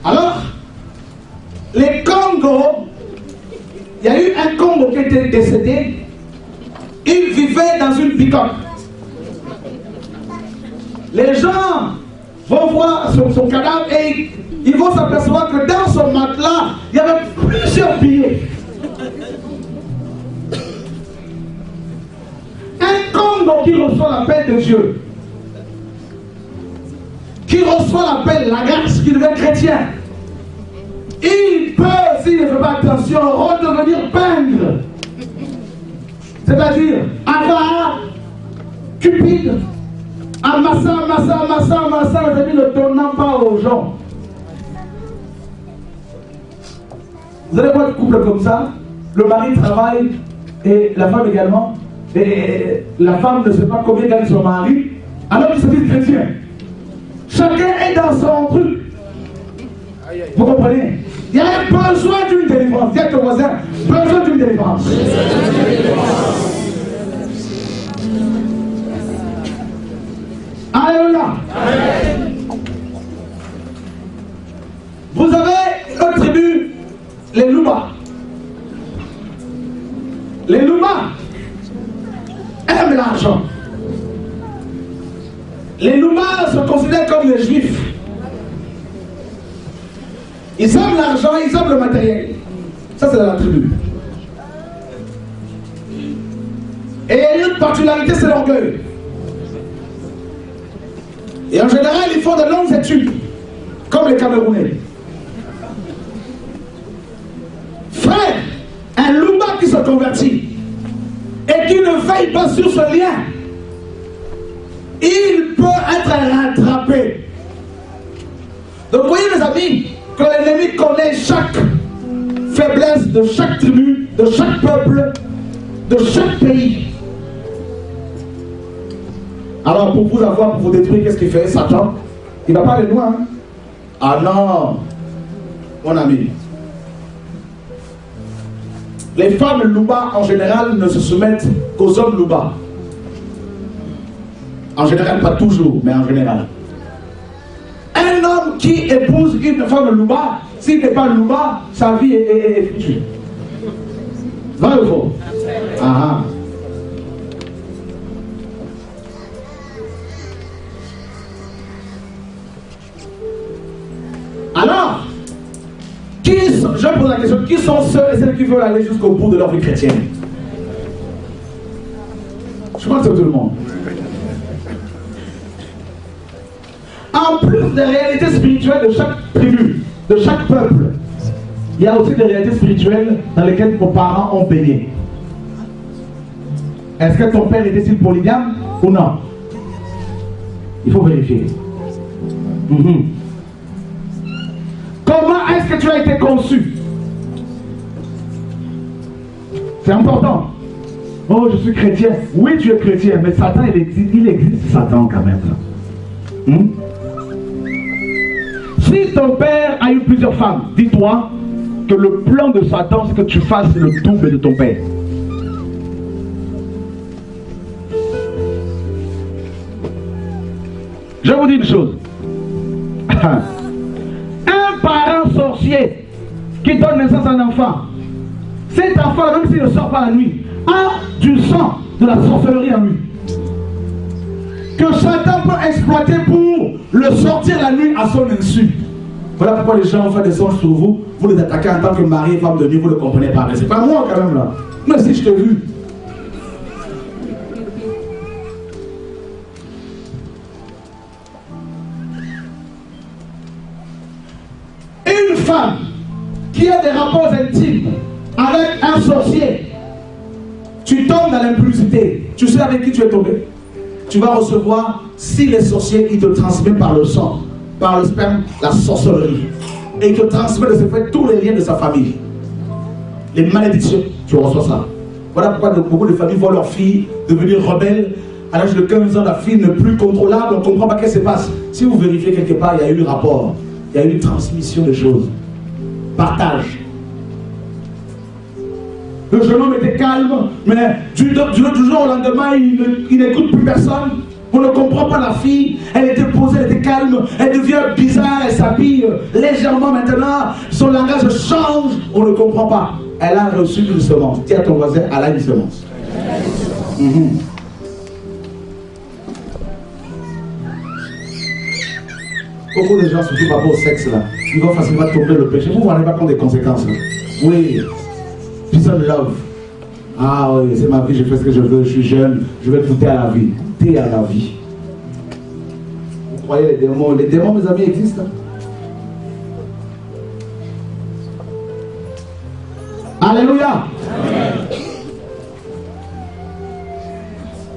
Alors, les Congo, il y a eu un Congo qui était décédé. Il vivait dans une pick-up. Les gens vont voir son cadavre et ils vont s'apercevoir que dans son matelas, il y avait plusieurs billets. Un Congo qui reçoit l'appel de Dieu, qui reçoit l'appel, la grâce, qui devient chrétien, il peut, s'il ne fait pas attention, redevenir pingre. C'est-à-dire, avare, cupide, amassant, ne donnant pas aux gens. Vous allez voir un couple comme ça, le mari travaille et la femme également, et la femme ne sait pas combien gagne son mari, alors qu'il se dit chrétien. Chacun est dans son truc. Vous comprenez? Il y a un besoin d'une délivrance. Dites au voisin, besoin d'une délivrance. Alléluia. Vous avez une tribu, les Louma. Les Louma aiment l'argent. Les Loumas se considèrent comme les Juifs. Ils aiment l'argent, ils aiment le matériel. Ça, c'est dans la tribu. Et une particularité, c'est l'orgueil. Et en général, ils font de longues études, comme les Camerounais. Frère, un Louma qui se convertit et qui ne veille pas sur ce lien, il peut être rattrapé. Donc, voyez, mes amis, que l'ennemi connaît chaque faiblesse de chaque tribu, de chaque peuple, de chaque pays. Alors, pour vous avoir, pour vous détruire, qu'est-ce qu'il fait, Satan? Il ne va pas aller loin. Hein? Ah non, mon ami. Les femmes Louba, en général, ne se soumettent qu'aux hommes Louba. En général, pas toujours, mais en général. Un homme qui épouse une femme Louba, s'il n'est pas Louba, sa vie est foutue. Vrai ou faux? Ah. Alors, je pose la question, qui sont ceux et celles qui veulent aller jusqu'au bout de leur vie chrétienne? Je pense que c'est tout le monde. En plus des réalités spirituelles de chaque tribu, de chaque peuple, il y a aussi des réalités spirituelles dans lesquelles vos parents ont baigné. Est-ce que ton père était-il polygame ou non? Il faut vérifier. Comment est-ce que tu as été conçu? C'est important. Oh, je suis chrétien. Oui, tu es chrétien, mais Satan, il existe Satan quand même. Si ton père a eu plusieurs femmes, dis-toi que le plan de Satan, c'est que tu fasses le double de ton père. Je vous dis une chose. Un parent sorcier qui donne naissance à un enfant, cet enfant, même s'il ne sort pas la nuit, a du sang de la sorcellerie en lui, que Satan peut exploiter pour le sortir la nuit à son insu. Voilà pourquoi les gens font des songes sur vous, vous les attaquez en tant que mari et femme de nuit, vous ne le comprenez pas. Mais c'est pas moi quand même là. Mais si je t'ai vu. Une femme qui a des rapports intimes avec un sorcier, tu tombes dans l'impudicité. Tu sais avec qui tu es tombé? Tu vas recevoir, si les sorciers, ils te transmettent par le sang, par le sperme, la sorcellerie. Et ils te transmettent de ce fait tous les liens de sa famille. Les malédictions, tu reçois ça. Voilà pourquoi beaucoup de familles voient leur fille devenir rebelle. À l'âge de 15 ans, la fille n'est plus contrôlable, on ne comprend pas ce qui se passe. Si vous vérifiez quelque part, il y a eu rapport, il y a eu une transmission des choses. Partage. Le jeune homme était calme, mais du jour au lendemain, il n'écoute plus personne. On ne comprend pas la fille. Elle était posée, elle était calme. Elle devient bizarre, elle s'habille légèrement maintenant. Son langage change. On ne comprend pas. Elle a reçu une semence. Dis à ton voisin, elle a une semence. Beaucoup de gens, surtout par rapport au sexe, là, ils vont facilement tomber le péché. Vous ne vous rendez pas compte des conséquences. Là. Oui. Peace and love. Ah oui, c'est ma vie, je fais ce que je veux, je suis jeune, je vais goûter à la vie. Goûter à la vie. Vous croyez les démons? Les démons, mes amis, existent. Alléluia.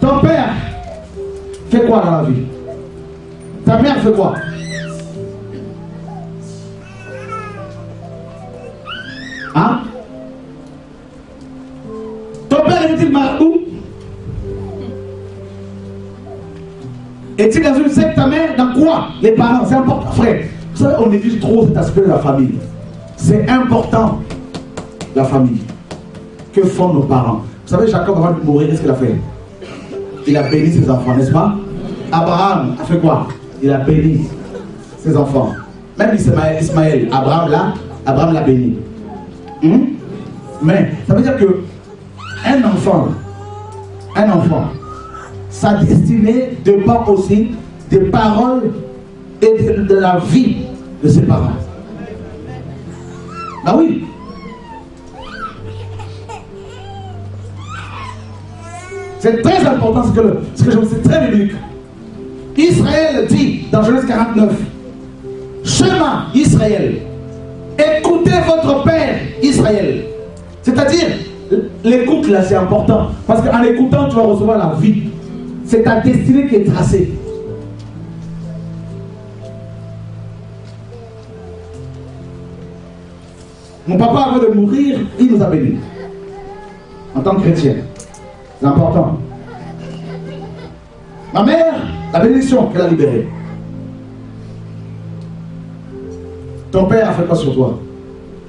Ton père fait quoi dans la vie? Ta mère fait quoi? Hein? Ton père est-il marabout? Est-il dans une secte? Ta mère dans quoi? Les parents, c'est important, frère. Vous savez, on néglige trop cet aspect de la famille. C'est important, la famille. Que font nos parents? Vous savez, Jacob, avant de mourir, qu'est-ce qu'il a fait? Il a béni ses enfants, n'est-ce pas? Abraham a fait quoi? Il a béni ses enfants. Même Ismaël, Abraham l'a béni. Mais ça veut dire que un enfant, sa destinée dépend aussi des paroles et de la vie de ses parents. Ah oui. C'est très important ce que je vous dis, c'est très biblique. Israël dit dans Genèse 49, Shema Israël, écoutez votre père Israël. C'est-à-dire, l'écoute là c'est important, parce qu'en écoutant tu vas recevoir la vie. C'est ta destinée qui est tracée. Mon papa, avant de mourir, il nous a bénis. En tant que chrétien. C'est important. Ma mère, la bénédiction qu'elle a libérée. Ton père a fait quoi sur toi?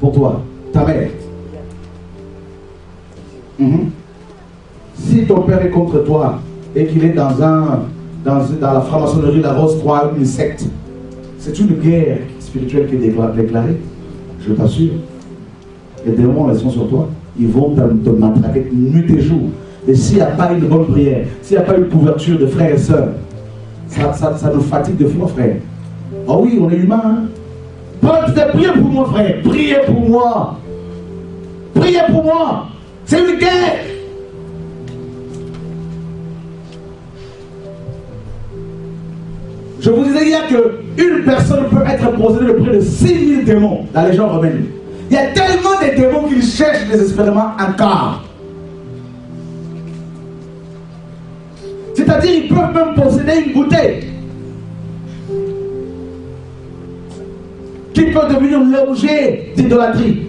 Pour toi. Ta mère. Si ton père est contre toi et qu'il est dans la franc-maçonnerie, la Rose 3, une secte, c'est une guerre spirituelle qui est déclarée. Je t'assure. Les démons, ils sont sur toi. Ils vont te matraquer nuit et jour. Et s'il n'y a pas une bonne prière, s'il n'y a pas une couverture de frères et sœurs, ça nous fatigue de fou, frère. Oh oui, on est humain. Hein? Paul disait, priez pour moi, frère. Priez pour moi. Priez pour moi. C'est une guerre. Je vous disais hier qu'une personne peut être possédée de près de 6000 démons, la légende romaine. Il y a tellement de démons qu'ils cherchent désespérément un quart. C'est-à-dire, ils peuvent même posséder une bouteille qui peut devenir l'objet d'idolâtrie.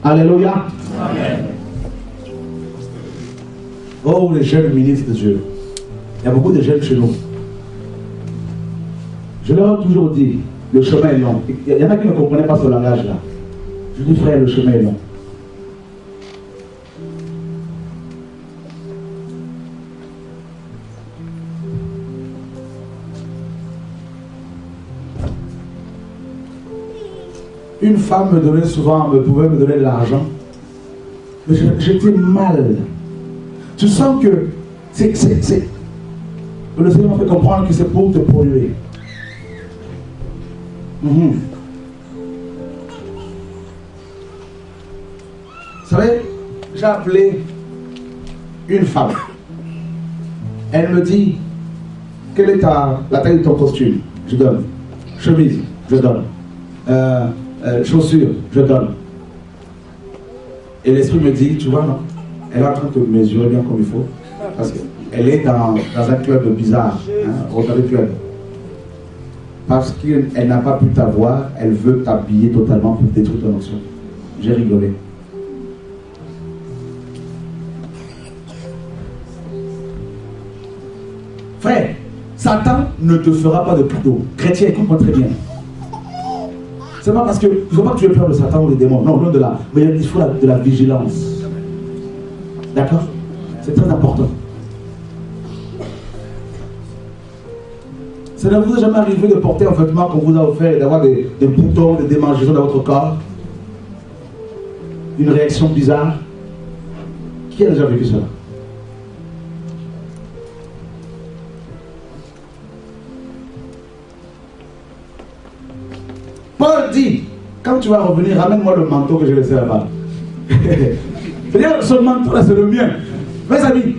Alléluia. Amen. Oh, les jeunes ministres de Dieu. Il y a beaucoup de jeunes chez nous. Je leur ai toujours dit, le chemin est long. Il y en a qui ne comprenaient pas ce langage-là. Je dis, frère, le chemin est long. Une femme pouvait me donner de l'argent. Mais j'étais mal. Tu sens que le Seigneur m'a fait comprendre que c'est pour te polluer. Vous savez, j'ai appelé une femme. Elle me dit, quelle est la taille de ton costume? Je donne. Chemise, je donne. Chaussures, je donne. Et l'esprit me dit, tu vois, non, elle est en train de mesurer bien comme il faut. Parce qu'elle est dans un club bizarre, Rotary Club. Parce qu'elle n'a pas pu t'avoir, elle veut t'habiller totalement pour détruire ton onction. J'ai rigolé. Frère, Satan ne te fera pas de cadeau. Chrétien, écoute-moi très bien. C'est pas parce que, il ne faut pas que tu aies peur de Satan ou des démons. Non, non de là. Mais il faut de la vigilance. D'accord? C'est très important. Ça ne vous est jamais arrivé de porter un vêtement qu'on vous a offert et d'avoir des boutons, des démangeaisons dans votre corps? Une réaction bizarre? Qui a déjà vécu cela? Paul dit, quand tu vas revenir, ramène-moi le manteau que j'ai laissé là-bas. C'est-à-dire, ce manteau-là, c'est le mien. Mes amis,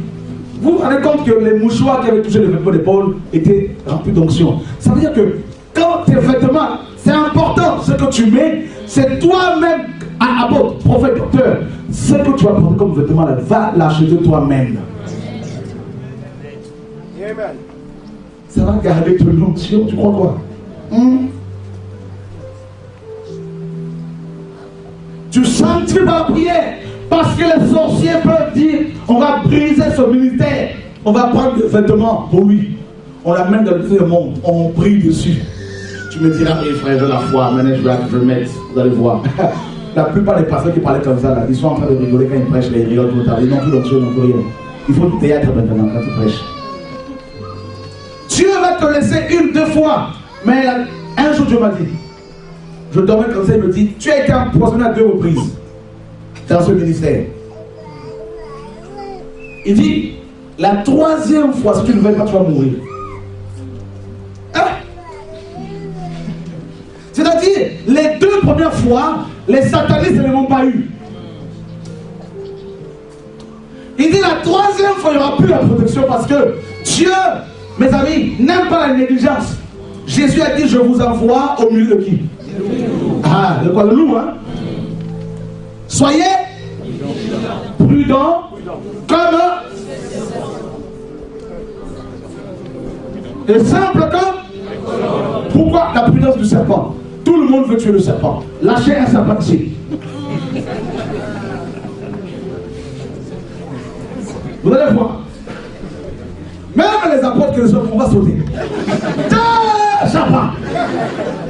vous vous rendez compte que les mouchoirs qui avaient touché les vêtements de Paul étaient remplis d'onction. Ça veut dire que quand tes vêtements, c'est important, ce que tu mets, c'est toi-même, apôtre, prophète, docteur, ce que tu vas prendre comme vêtement, là, va l'acheter toi-même. Ça va garder ton onction, tu crois quoi? Tu sens que va prier parce que les sorciers peuvent dire on va briser ce ministère, on va prendre des vêtements pour lui, on l'amène dans le monde, on prie dessus. Tu me diras, oui frère, j'ai la foi, maintenant je vais le mettre, vous allez voir. La plupart des pasteurs qui parlaient comme ça, là, ils sont en train de rigoler quand ils prêchent, ils rigolent tout le temps, ils n'ont plus l'onction, ils n'ont plus rien. Il faut du théâtre maintenant quand ils prêchent. Dieu va te laisser une, deux fois. Mais un jour, Dieu m'a dit, je dormais comme ça, il me dit, tu as été empoisonné à 2 reprises dans ce ministère. Il dit, la 3e fois, si tu ne veux pas, tu vas mourir. Hein? C'est-à-dire, les 2 premières fois, les satanistes ne l'ont pas eu. Il dit, la 3e fois, il n'y aura plus la protection parce que Dieu, mes amis, n'aime pas la négligence. Jésus a dit, je vous envoie au milieu de qui? Ah, de quoi? Le loup, hein? Soyez prudents comme et simple comme. Pourquoi la prudence du serpent? Tout le monde veut tuer le serpent. Lâchez un serpent ici. Vous allez voir. Même les apôtres que les autres, on va sauter. Serpent.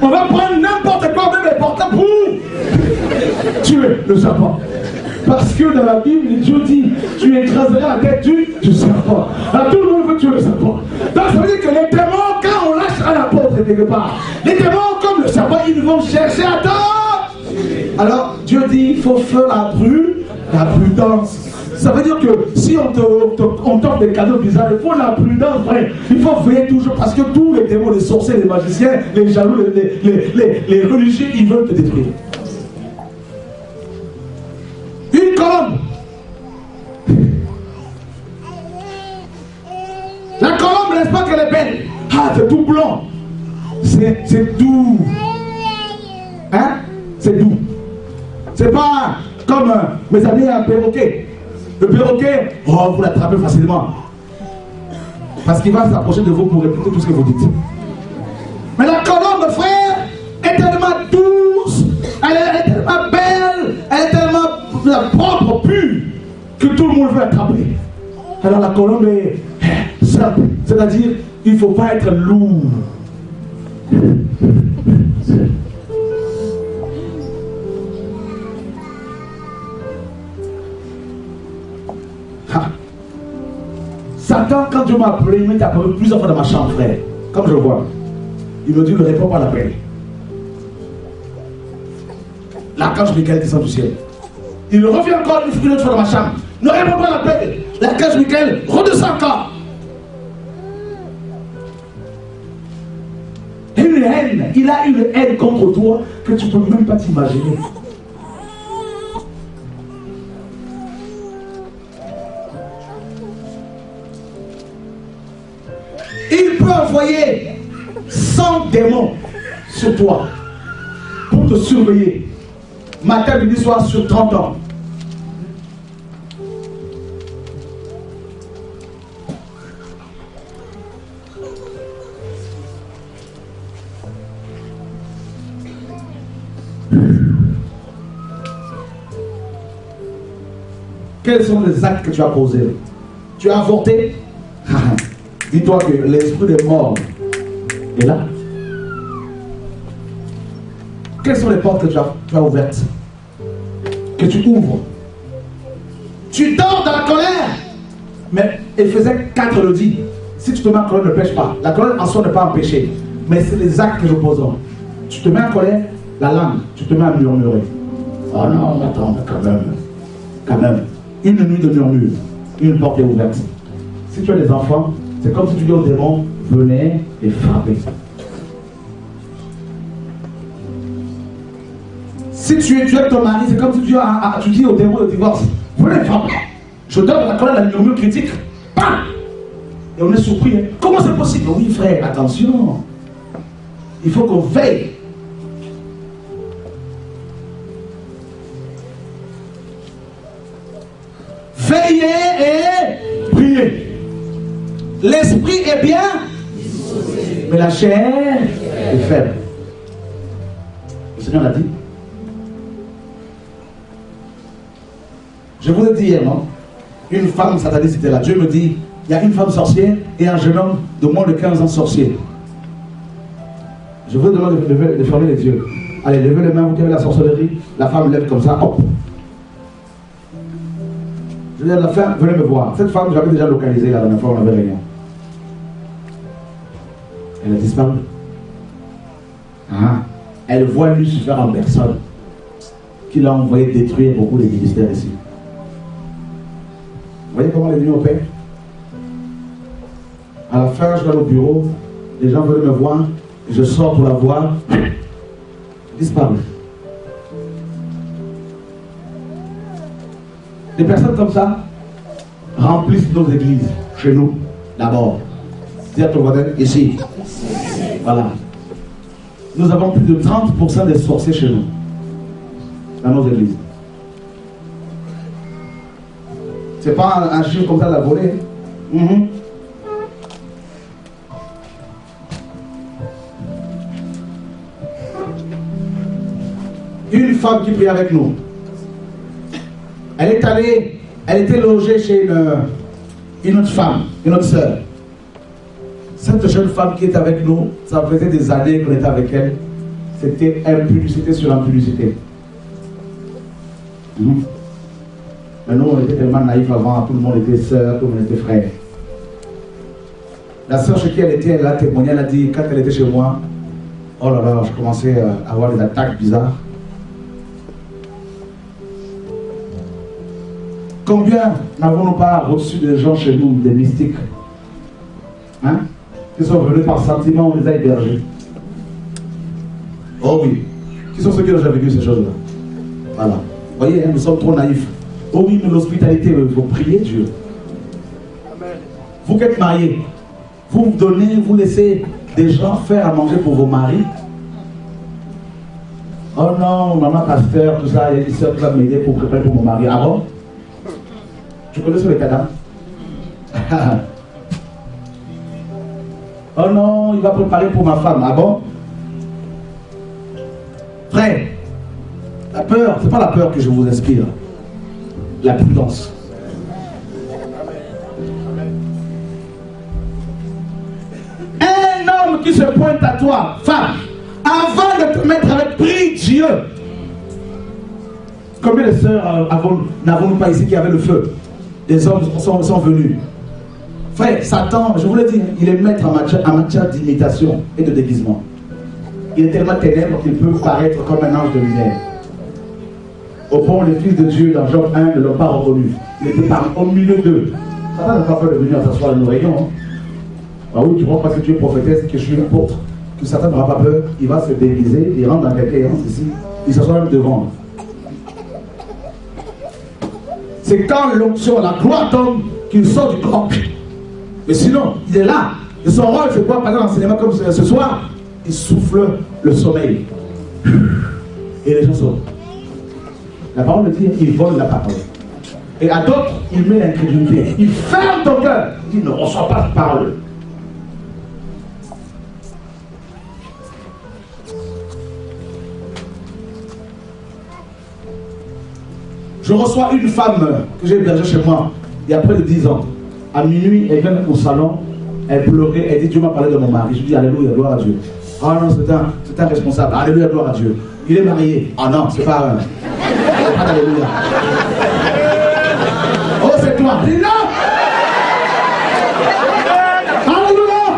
On va prendre n'importe quoi, même les portables pour tuer le serpent. Parce que dans la Bible, Dieu dit, tu écraseras la tête du serpent. Alors tout le monde veut tuer le serpent. Donc ça veut dire que les démons, quand on lâche à la porte quelque part, les démons comme le serpent, ils vont chercher à tort. Alors Dieu dit, il faut faire la prudence. Ça veut dire que si on t'offre des cadeaux bizarres, il faut la prudence, frère. Il faut veiller toujours parce que tous les démons, les sorciers, les magiciens, les jaloux, les religieux, ils veulent te détruire. Une colombe. La colombe, n'est-ce pas qu'elle est belle? Ah, c'est tout blanc. C'est doux. Hein? C'est doux. C'est pas comme mes amis un perroquet. Le perroquet, oh, vous l'attrapez facilement. Parce qu'il va s'approcher de vous pour répéter tout ce que vous dites. Mais la colombe, frère, est tellement douce, elle est tellement belle, elle est tellement propre, pure, que tout le monde veut attraper. Alors la colombe est simple, c'est-à-dire, il ne faut pas être lourd. Satan, quand Dieu m'a appelé, il m'a apparu plusieurs fois dans ma chambre, frère. Comme je vois. Il me dit, ne réponds pas à l'appel. L'archange Michael descend du ciel. Il revient encore une autre fois dans ma chambre. Ne réponds pas à l'appel. L'archange Michael redescend encore. Une haine. Il a une haine contre toi que tu ne peux même pas t'imaginer. Il peut envoyer 100 démons sur toi pour te surveiller. Matin, midi, soir, sur 30 ans. Quels sont les actes que tu as posés? Tu as avorté? Dis-toi que l'esprit des morts est là. Quelles sont les portes que tu as ouvertes? Que tu ouvres? Tu dors dans la colère. Mais Éphésiens 4 le dit. Si tu te mets en colère, ne pêche pas. La colère en soi n'est pas un péché. Mais c'est les actes que je pose. Tu te mets en colère, la langue, tu te mets à murmurer. Oh non, attends, quand même. Une nuit de murmure, une porte est ouverte. Si tu as des enfants, c'est comme si tu dis aux démons, venez et frappez. Si tu es ton mari, c'est comme si tu dis aux démons de divorce, venez frapper. Je donne la colère, la murmure critique. Bam! Et on est surpris. Hein. Comment c'est possible? Oui frère, attention. Il faut qu'on veille. Veillez et priez. L'esprit est bien, mais la chair est faible. Le Seigneur l'a dit. Je vous ai dit hier, non? Une femme sataniste était là. Dieu me dit, il y a une femme sorcière et un jeune homme de moins de 15 ans sorcier. Je vous demande de fermer les yeux. Allez, levez les mains, vous qui avez la sorcellerie. La femme lève comme ça, hop. Je dis à la fin, venez me voir. Cette femme, j'avais déjà localisé la dernière fois, on avait rien. Elle a disparu. Ah. Elle voit Lucifer en personne qui l'a envoyé détruire beaucoup de ministères ici. Vous voyez comment elle est venue au Père? À la fin, je vais au bureau, les gens veulent me voir, je sors pour la voir, disparu. Des personnes comme ça remplissent nos églises, chez nous, d'abord. Dis à ton voisin, ici. Voilà. Nous avons plus de 30% des sorciers chez nous, dans nos églises. C'est pas un chiffre comme ça de la volée. Une femme qui prie avec nous. Elle est allée, elle était logée chez une autre femme, une autre sœur. Cette jeune femme qui est avec nous, ça faisait des années qu'on était avec elle. C'était impudicité sur impudicité. Mais nous, on était tellement naïfs avant, tout le monde était sœur, tout le monde était frère. La sœur chez qui elle était, elle a témoigné, elle a dit, quand elle était chez moi, oh là là, je commençais à avoir des attaques bizarres. Combien n'avons-nous pas reçu des gens chez nous, des mystiques, hein, qui sont venus par sentiment, on les a hébergés. Oh oui, qui sont ceux qui ont déjà vécu ces choses-là? Voilà. Vous voyez, hein, nous sommes trop naïfs. Oh oui, mais l'hospitalité, il faut prier Dieu. Amen. Vous qui êtes mariés, vous donnez, vous laissez des gens faire à manger pour vos maris. Oh non, maman, pasteur, tout ça, il y a une soeur qui va m'aider pour préparer pour mon mari. Ah bon? Tu connais ce cadavre? Oh non, il va préparer pour ma femme. Ah bon? Frère, la peur, c'est pas la peur que je vous inspire. La prudence. Un homme qui se pointe à toi, femme, avant de te mettre avec, prie Dieu. Combien de sœurs n'avons-nous pas ici qui avaient le feu? Les hommes sont venus. Frère, Satan, je vous le dis, il est maître en matière d'imitation et de déguisement. Il est tellement ténèbre qu'il peut paraître comme un ange de lumière. Au fond, les fils de Dieu, dans Job 1, ne l'ont pas reconnu. Il était au milieu d'eux. Satan n'a pas peur de venir s'asseoir dans nos rayons. Hein. Ah oui, tu crois parce que tu es prophétesse, que je suis apôtre, que Satan n'aura pas peur, il va se déguiser, il rentre dans quelqu'un ici, il s'assoit même devant. C'est quand l'onction, la gloire tombe, qu'il sort du corps. Mais sinon, il est là. Et son rôle, c'est quoi? Par exemple, l'enseignement comme ce soir, il souffle le sommeil. Et les gens sortent. La parole me dit, il vole la parole. Et à d'autres, il met l'incrédulité. Il ferme ton cœur. Il dit, ne reçois pas cette parole. Je reçois une femme que j'ai hébergée chez moi il y a près de 10 ans. À minuit, elle vient au salon, elle pleurait, elle dit, Dieu m'a parlé de mon mari. Je dis, alléluia, gloire à Dieu. Ah non, c'est un responsable. Alléluia, gloire à Dieu. Il est marié. Ah non, c'est pas alléluia. Oh, c'est toi. Dis non. Alléluia.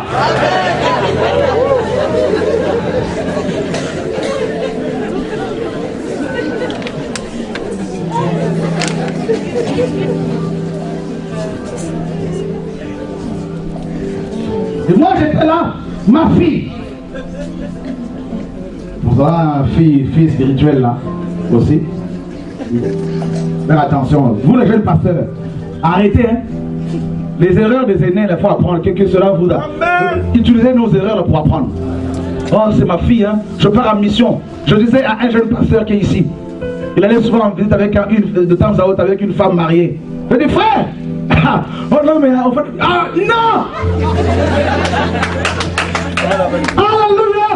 Et moi j'étais là, ma fille. Vous avez une fille spirituelle là aussi. Faire attention, vous les jeunes pasteurs, arrêtez hein. Les erreurs des aînés, il faut apprendre que cela vous a. Utilisez nos erreurs pour apprendre. Oh, c'est ma fille, hein. Je pars en mission. Je disais à un jeune pasteur qui est ici, il allait souvent en visite avec de temps à autre avec une femme mariée. Je dis, frère, oh non, mais en fait, ah non! Alléluia!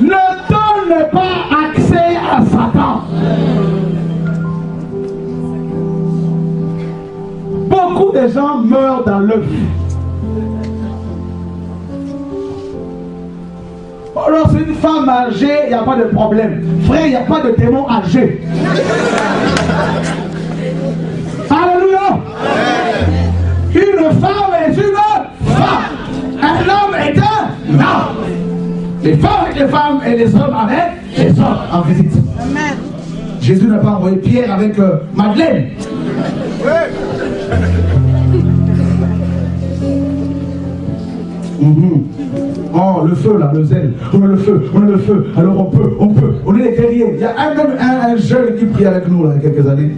Ne donne pas accès à Satan. Beaucoup de gens meurent dans l'œuf. Alors c'est une femme âgée, il n'y a pas de problème. Frère, il n'y a pas de démon âgé. Alléluia. Une femme est une femme. Un homme est un Non. Les femmes avec les femmes et les hommes avec les hommes en visite. Amen. Jésus n'a pas envoyé Pierre avec Madeleine. Oh, le feu là, le zèle. On a le feu, on a le feu. Alors on peut. On est les guerriers. Il y a un jeune qui prie avec nous là, il y a quelques années,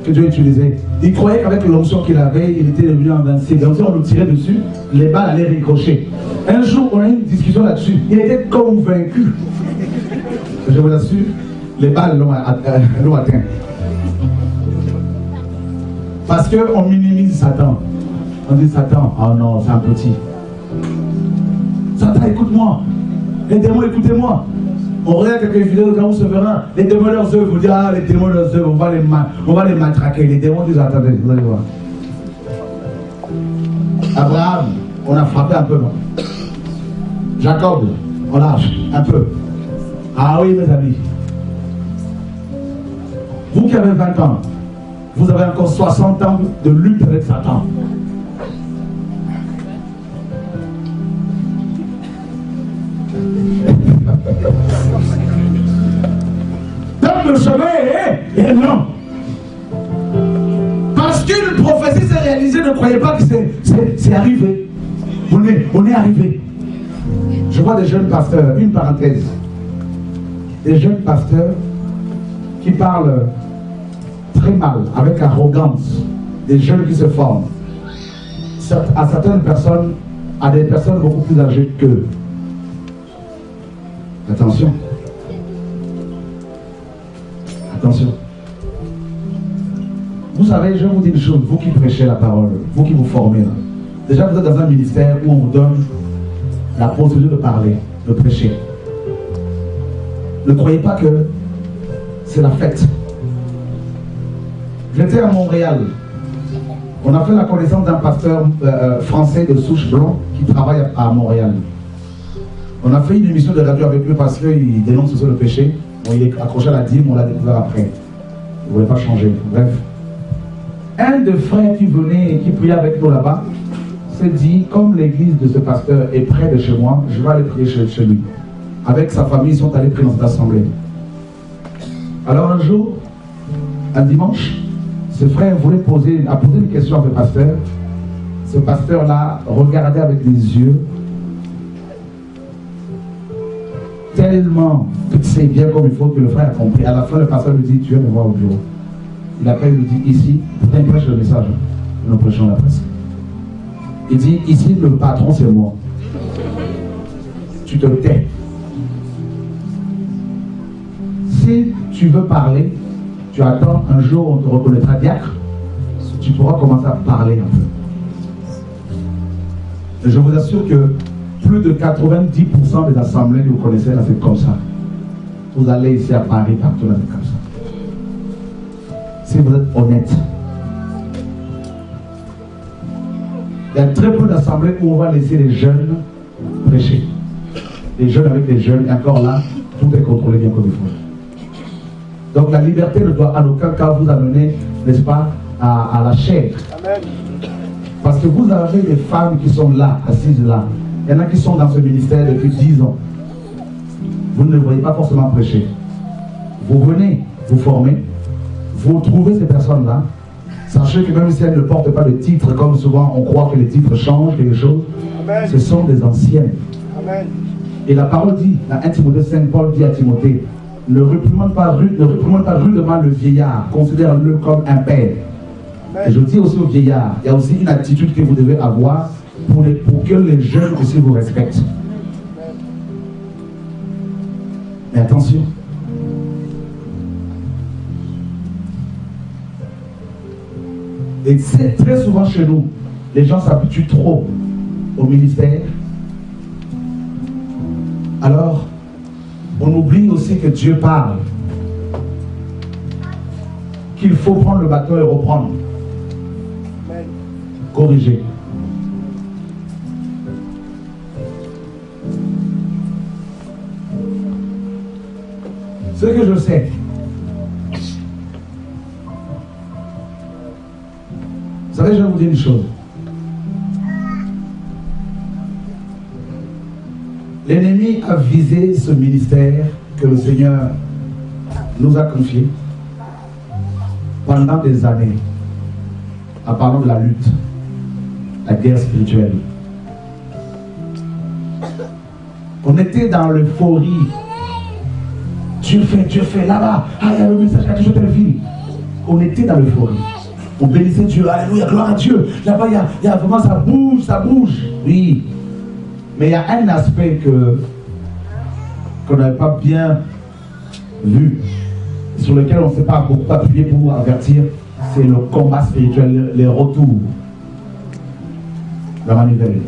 que Dieu utilisait. Il croyait qu'avec l'onction qu'il avait, il était devenu invincible. Comme si on nous tirait dessus, les balles allaient ricocher. Un jour, on a eu une discussion là-dessus. Il était convaincu. Je vous assure, les balles l'ont atteint. Parce qu'on minimise Satan. On dit Satan, oh non, c'est un petit. Satan, écoute-moi. Les démons, écoutez-moi. On regarde quelques vidéos de Garou Souverain. Les démons, leurs œuvres, vous dites, ah, les démons, leurs œuvres, on va les matraquer. Les démons disent, attendez, vous allez voir. Abraham, on a frappé un peu, non? Jacob, on lâche un peu. Ah oui, mes amis. Vous qui avez 20 ans, vous avez encore 60 ans de lutte avec Satan. Donc le chemin est long. Parce qu'une prophétie s'est réalisée, ne croyez pas que c'est arrivé. On est arrivé. Je vois des jeunes pasteurs, une parenthèse. Des jeunes pasteurs qui parlent très mal, avec arrogance, des jeunes qui se forment à certaines personnes, à des personnes beaucoup plus âgées qu'eux. Attention. Attention. Vous savez, je vous dis une chose, vous qui prêchez la parole, vous qui vous formez, là, déjà vous êtes dans un ministère où on vous donne la procédure de parler, de prêcher. Ne croyez pas que c'est la fête. J'étais à Montréal. On a fait la connaissance d'un pasteur français de souche blanc qui travaille à Montréal. On a fait une émission de radio avec lui parce qu'il dénonce sur le péché. Bon, il est accroché à la dîme, on l'a découvert après. Il ne voulait pas changer. Bref. Un des frères qui venait et qui priait avec nous là-bas s'est dit, comme l'église de ce pasteur est près de chez moi, je vais aller prier chez lui. Avec sa famille, ils sont allés prier dans cette assemblée. Alors un jour, un dimanche, ce frère voulait poser une question à ce pasteur. Ce pasteur-là regardait avec les yeux tellement que tu sais bien comme il faut que le frère a compris. À la fin, le pasteur lui dit, tu viens me voir au bureau. Il appelle, il lui dit, ici, pourtant il prêche le message, nous prêchons la presse. Il dit, ici, le patron, c'est moi. Tu te tais. Si tu veux parler, tu attends un jour, on te reconnaîtra diacre, tu pourras commencer à parler un peu. Et je vous assure que plus de 90% des assemblées que vous connaissez là, c'est comme ça. Vous allez ici à Paris, partout là, c'est comme ça. Si vous êtes honnête. Il y a très peu d'assemblées où on va laisser les jeunes prêcher. Les jeunes avec les jeunes, et encore là, tout est contrôlé bien comme il faut. Donc la liberté ne doit en aucun cas vous amener, n'est-ce pas, à la chair. Amen. Parce que vous avez des femmes qui sont là, assises là. Il y en a qui sont dans ce ministère depuis 10 ans. Vous ne les voyez pas forcément prêcher. Vous venez, vous formez, vous trouvez ces personnes-là. Sachez que même si elles ne portent pas de titre, comme souvent on croit que les titres changent quelque chose, amen, ce sont des anciennes. Amen. Et la parole dit, dans 1 Timothée, Saint Paul dit à Timothée, ne réprimande pas rudement le vieillard, considère-le comme un père. Amen. Et je dis aussi aux vieillards, il y a aussi une attitude que vous devez avoir pour que les jeunes aussi vous respectent. Mais attention. Et c'est très souvent chez nous, les gens s'habituent trop au ministère. Alors, on oublie aussi que Dieu parle. Qu'il faut prendre le bâton et reprendre. Corriger. Ce que je sais, vous savez, je vais vous dire une chose. L'ennemi a visé ce ministère que le Seigneur nous a confié pendant des années, en parlant de la lutte, la guerre spirituelle. On était dans l'euphorie. Dieu fait là-bas. Ah, il y a le message qui a toujours telle ville. On était dans l'euphorie. On bénissait Dieu. Alléluia, gloire à Dieu. Là-bas, il y a vraiment, ça bouge, ça bouge. Oui. Mais il y a un aspect qu'on n'avait pas bien vu, sur lequel on ne s'est pas beaucoup appuyé pour vous avertir, c'est le combat spirituel, les retours. La manivelle.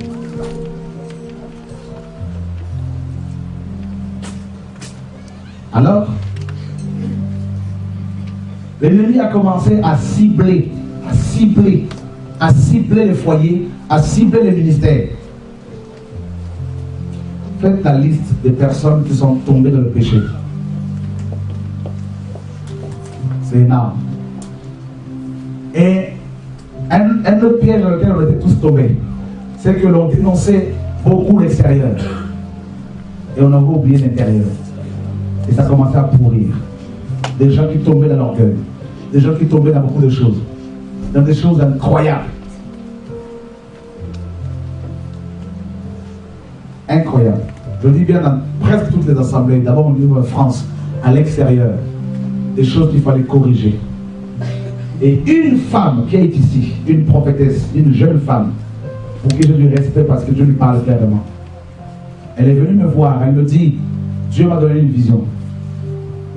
Alors, l'ennemi a commencé à cibler les foyers, à cibler les ministères. Faites la liste des personnes qui sont tombées dans le péché. C'est énorme. Et un autre piège dans lequel on était tous tombés, c'est que l'on dénonçait beaucoup l'extérieur. Et on avait oublié l'intérieur. Et ça commençait à pourrir. Des gens qui tombaient dans l'orgueil. Des gens qui tombaient dans beaucoup de choses. Dans des choses incroyables. Incroyable. Je dis bien dans presque toutes les assemblées, d'abord au niveau de France, à l'extérieur, des choses qu'il fallait corriger. Et une femme qui est ici, une prophétesse, une jeune femme, pour qui j'ai du respect parce que Dieu lui parle clairement. Elle est venue me voir, elle me dit, Dieu m'a donné une vision.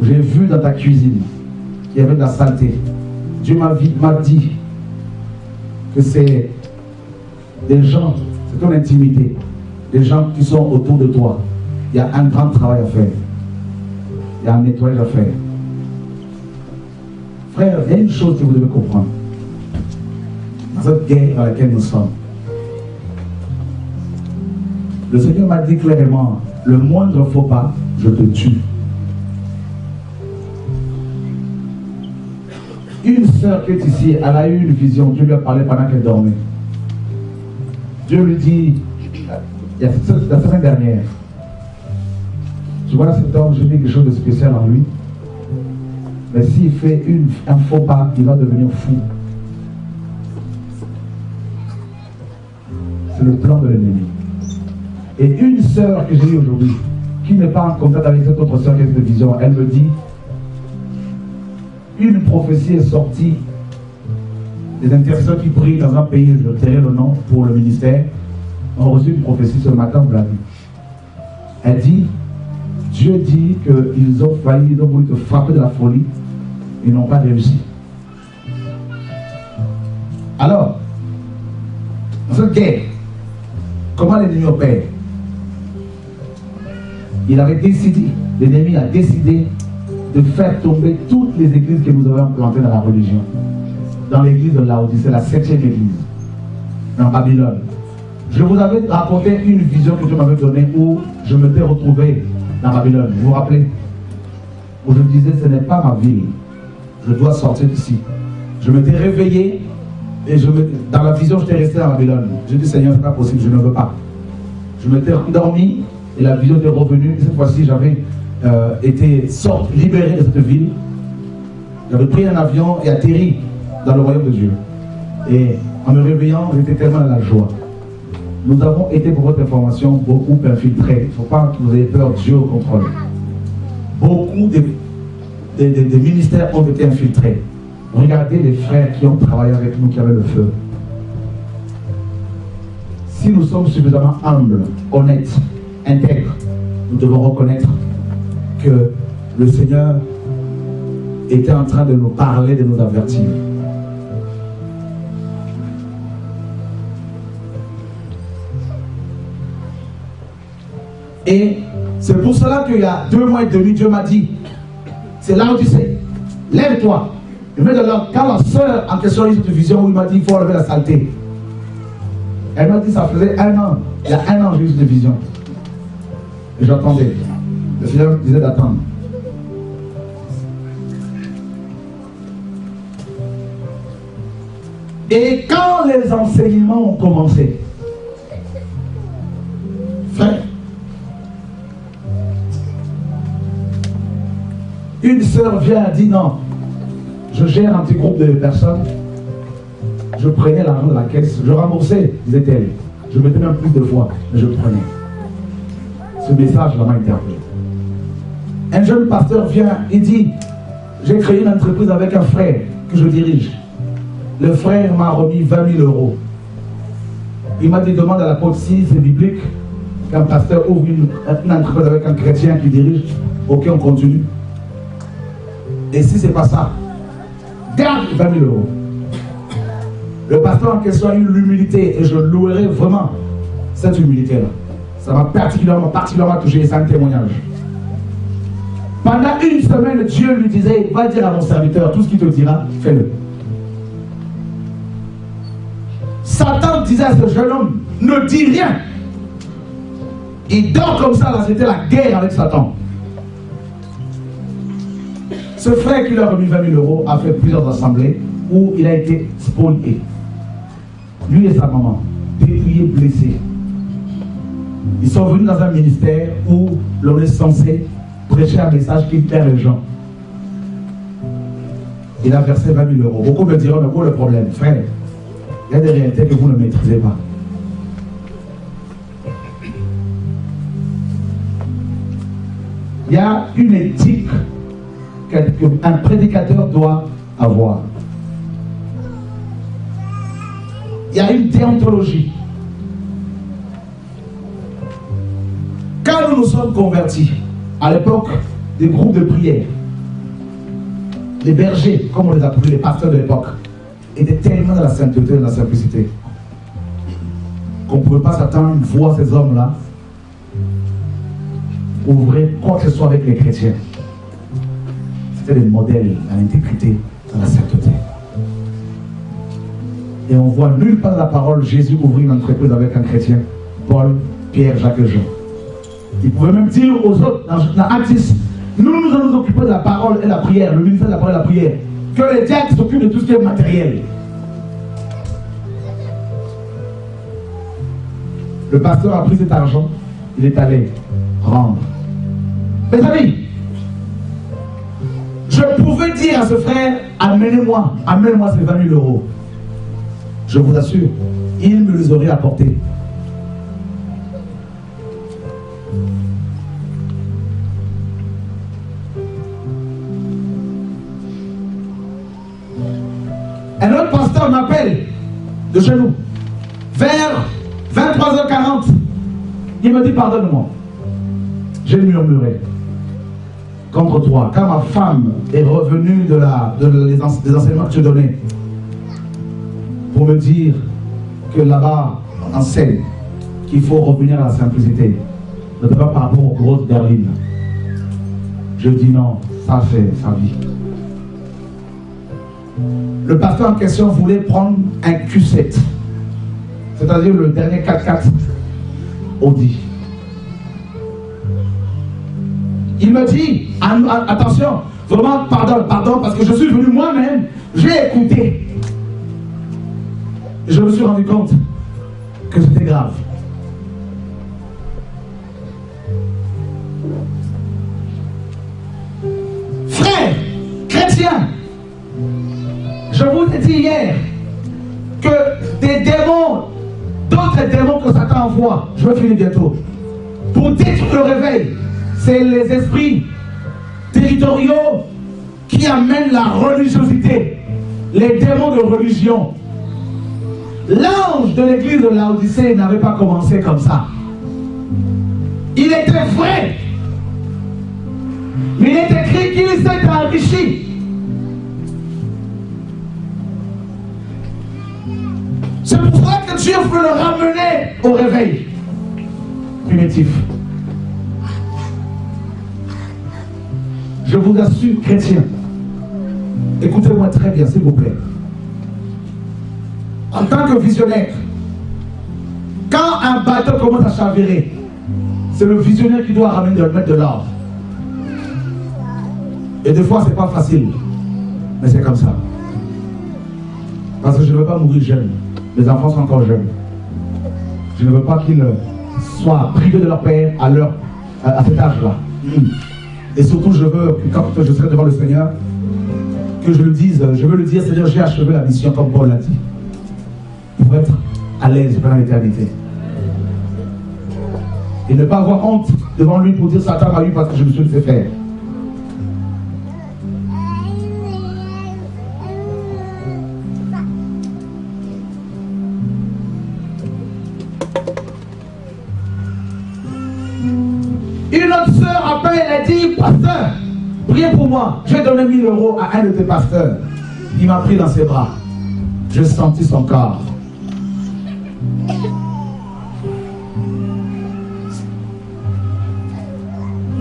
J'ai vu dans ta cuisine qu'il y avait de la saleté. Dieu m'a dit que c'est des gens, c'est ton intimité, des gens qui sont autour de toi. Il y a un grand travail à faire. Il y a un nettoyage à faire. Frère, il y a une chose que vous devez comprendre. Dans cette guerre dans laquelle nous sommes, le Seigneur m'a dit clairement, le moindre faux pas, je te tue. Une sœur qui est ici, elle a eu une vision. Dieu lui a parlé pendant qu'elle dormait. Dieu lui dit, la semaine dernière, tu vois, cet homme, j'ai mis quelque chose de spécial en lui. Mais s'il fait un faux pas, il va devenir fou. C'est le plan de l'ennemi. Et une sœur que j'ai eue aujourd'hui, qui n'est pas en contact avec cette autre sœur qui a cette vision, elle me dit, une prophétie est sortie des intercesseurs qui prient dans un pays, je tairai le nom pour le ministère, ont reçu une prophétie ce matin, vous l'avez vu. Elle dit, Dieu dit qu'ils ont failli, ils ont voulu te frapper de la folie, ils n'ont pas réussi. Alors, dans cette guerre, comment l'ennemi opère? Il avait décidé, l'ennemi a décidé de faire tomber toutes les églises que nous avons implantées dans la religion. Dans l'église de Laodicée, la 7e église, dans Babylone. Je vous avais raconté une vision que Dieu m'avait donnée où je m'étais retrouvé dans Babylone. Vous vous rappelez? Où je disais, ce n'est pas ma ville. Je dois sortir d'ici. Je m'étais réveillé et dans la vision, j'étais resté dans Babylone. J'ai dit, Seigneur, ce n'est pas possible, je ne veux pas. Je m'étais endormi et la vision était revenue. Et cette fois-ci, j'avais été libéré de cette ville. J'avais pris un avion et atterri dans le royaume de Dieu. Et en me réveillant, j'étais tellement dans la joie. Nous avons été, pour votre information, beaucoup infiltrés. Il ne faut pas que vous ayez peur, Dieu au contrôle. Beaucoup des ministères ont été infiltrés. Regardez les frères qui ont travaillé avec nous, qui avaient le feu. Si nous sommes suffisamment humbles, honnêtes, intègres, nous devons reconnaître que le Seigneur était en train de nous parler, de nous avertir. Et c'est pour cela qu'il y a 2 mois et demi, Dieu m'a dit, c'est là où tu sais, lève-toi. Et maintenant, quand la sœur en question a eu cette vision où il m'a dit, il faut enlever la saleté. Elle m'a dit, ça faisait 1 an. Il y a 1 an, j'ai eu cette vision. Et j'attendais. Le Seigneur me disait d'attendre. Et quand les enseignements ont commencé, frère, sœur vient et dit non, je gère un petit groupe de personnes, je prenais l'argent de la caisse, je remboursais, disait-elle. Je mettais même plus de fois, mais je prenais. Ce message m'a interpellé. Un jeune pasteur vient et dit, j'ai créé une entreprise avec un frère que je dirige. Le frère m'a remis 20 000 euros. Il m'a dit, demande à l'apôtre si c'est biblique qu'un pasteur ouvre une entreprise avec un chrétien qui dirige. Ok, on continue. Et si c'est pas ça, garde 20 000 euros. Le pasteur en question a eu l'humilité et je louerai vraiment cette humilité-là. Ça m'a particulièrement touché, c'est un témoignage. Pendant une semaine, Dieu lui disait, va dire à mon serviteur, tout ce qu'il te dira, fais-le. Satan disait à ce jeune homme, ne dis rien. Il dort comme ça, là, c'était la guerre avec Satan. Ce frère qui lui a remis 20 000 euros a fait plusieurs assemblées où il a été spolié. Lui et sa maman, dépouillés, blessés. Ils sont venus dans un ministère où l'on est censé prêcher un message qui perd les gens. Il a versé 20 000 euros. Beaucoup me diront, mais quoi le problème? Frère, il y a des réalités que vous ne maîtrisez pas. Il y a une éthique qu'un prédicateur doit avoir. Il y a une déontologie. Quand nous nous sommes convertis, à l'époque des groupes de prière, les bergers, comme on les appelait, les pasteurs de l'époque, étaient tellement dans la sainteté et dans la simplicité qu'on ne pouvait pas s'attendre à voir ces hommes-là ouvrir quoi que ce soit avec les chrétiens. C'était des modèles à l'intégrité, dans la sainteté. Et on voit nulle part dans la parole Jésus ouvrir une entreprise avec un chrétien, Paul, Pierre, Jacques et Jean. Il pouvait même dire aux autres, dans Actes 10, nous allons nous occuper de la parole et la prière, le ministère de la parole et la prière. Que les diacres s'occupent de tout ce qui est matériel. Le pasteur a pris cet argent, il est allé rendre. Mes amis, je pouvais dire à ce frère, amenez-moi ces 20 000 euros. Je vous assure, il me les aurait apportés. Un autre pasteur m'appelle de chez nous, vers 23h40. Il me dit, pardonne-moi. J'ai murmuré contre toi. Quand ma femme est revenue des enseignements que tu donnais, pour me dire que là-bas, on enseigne qu'il faut revenir à la simplicité, ne pas par rapport aux grosses berlines. Je dis non, ça c'est sa vie. Le pasteur en question voulait prendre un Q7, c'est-à-dire le dernier 4x4 Audi. Il me dit, attention, vraiment pardon, parce que je suis venu moi-même, j'ai écouté. Et je me suis rendu compte que c'était grave. Frères, chrétiens, je vous ai dit hier que des démons, d'autres démons que Satan envoie, je vais finir bientôt, pour détruire le réveil, c'est les esprits territoriaux qui amènent la religiosité, les démons de religion. L'ange de l'église de Laodicée n'avait pas commencé comme ça. Il était vrai. Mais il est écrit qu'il s'est enrichi. C'est pour ça que Dieu veut le ramener au réveil primitif. Je vous assure, chrétiens, écoutez-moi très bien, s'il vous plaît. En tant que visionnaire, quand un bateau commence à chavirer, c'est le visionnaire qui doit mettre de l'ordre. Et des fois, c'est pas facile, mais c'est comme ça. Parce que je ne veux pas mourir jeune. Les enfants sont encore jeunes. Je ne veux pas qu'ils soient privés de leur père à cet âge-là. Et surtout, je veux, quand je serai devant le Seigneur, que je le dise, je veux le dire, Seigneur, j'ai achevé la mission comme Paul l'a dit. Pour être à l'aise pendant l'éternité. Et ne pas avoir honte devant lui pour dire Satan m'a eu parce que je me suis fait faire. Une autre sœur appelle, elle a dit, pasteur, priez pour moi. J'ai donné 1000 € à un de tes pasteurs. Il m'a pris dans ses bras. J'ai senti son corps.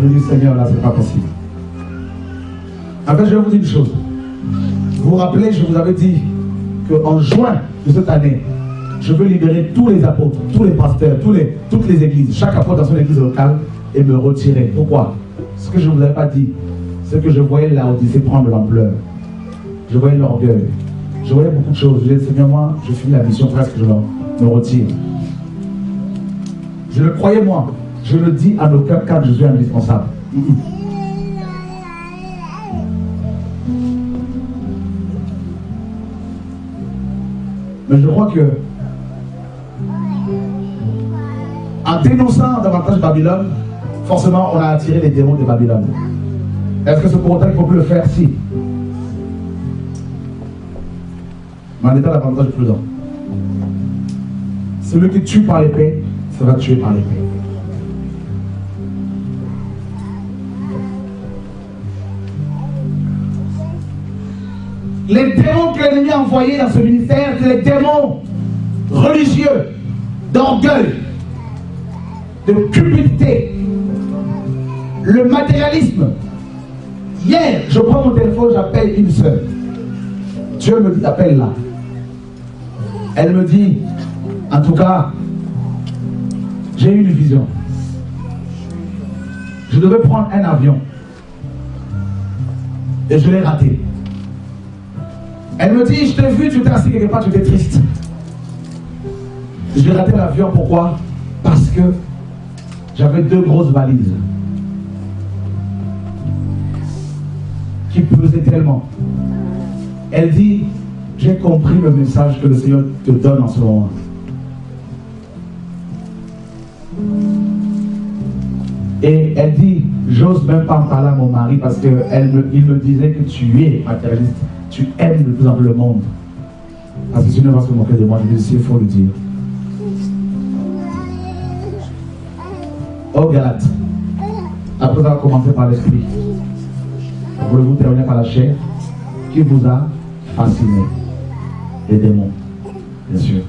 Je dis, Seigneur, là, c'est pas possible. En fait, je vais vous dire une chose. Vous vous rappelez, je vous avais dit qu'en juin de cette année, je veux libérer tous les apôtres, tous les pasteurs, toutes les églises, chaque apôtre dans son église locale, et me retirer. Pourquoi? Ce que je ne vous avais pas dit, c'est que je voyais la Odyssée prendre de l'ampleur. Je voyais l'orgueil. Je voyais beaucoup de choses. Je disais, Seigneur, moi, je finis la mission, presque je me retire. Je le croyais, moi. Je le dis à nos cœurs car je suis indispensable. Mais je crois que en dénonçant davantage Babylone, forcément on a attiré les démons de Babylone. Est-ce que c'est pour autant qu'il ne faut plus le faire? Si. Mais en étant davantage prudent. Celui qui tue par l'épée sera tué par l'épée. Les démons que l'ennemi a envoyés dans ce ministère, c'est les démons religieux, d'orgueil, de cupidité, le matérialisme. Hier, je prends mon téléphone, j'appelle une sœur. Dieu me dit, appelle-la. Elle me dit, en tout cas, j'ai eu une vision. Je devais prendre un avion. Et je l'ai raté. Elle me dit, je t'ai vu, tu t'es assis quelque part, tu étais triste. J'ai raté l'avion, pourquoi? Parce que j'avais 2 grosses valises qui pesaient tellement. Elle dit, j'ai compris le message que le Seigneur te donne en ce moment. Et elle dit, j'ose même pas en parler à mon mari parce qu'il me disait que tu es matérialiste. Tu aimes de plus en plus le monde. Parce que tu ne vas se moquer de moi. Je dis, il faut le dire. Oh Galate, après avoir commencé par l'esprit, voulez-vous terminer par la chair qui vous a fasciné? Les démons, bien sûr.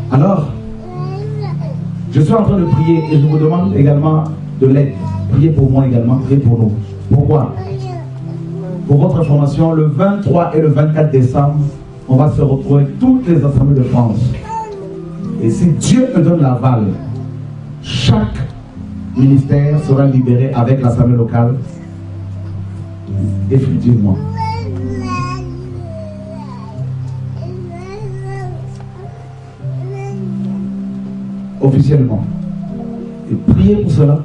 Alors, je suis en train de prier et je vous demande également de l'aide. Priez pour moi également, priez pour nous. Pourquoi? Pour votre information, le 23 et le 24 décembre, on va se retrouver toutes les assemblées de France. Et si Dieu me donne l'aval, chaque ministère sera libéré avec l'assemblée locale définitivement. Officiellement. Et priez pour cela.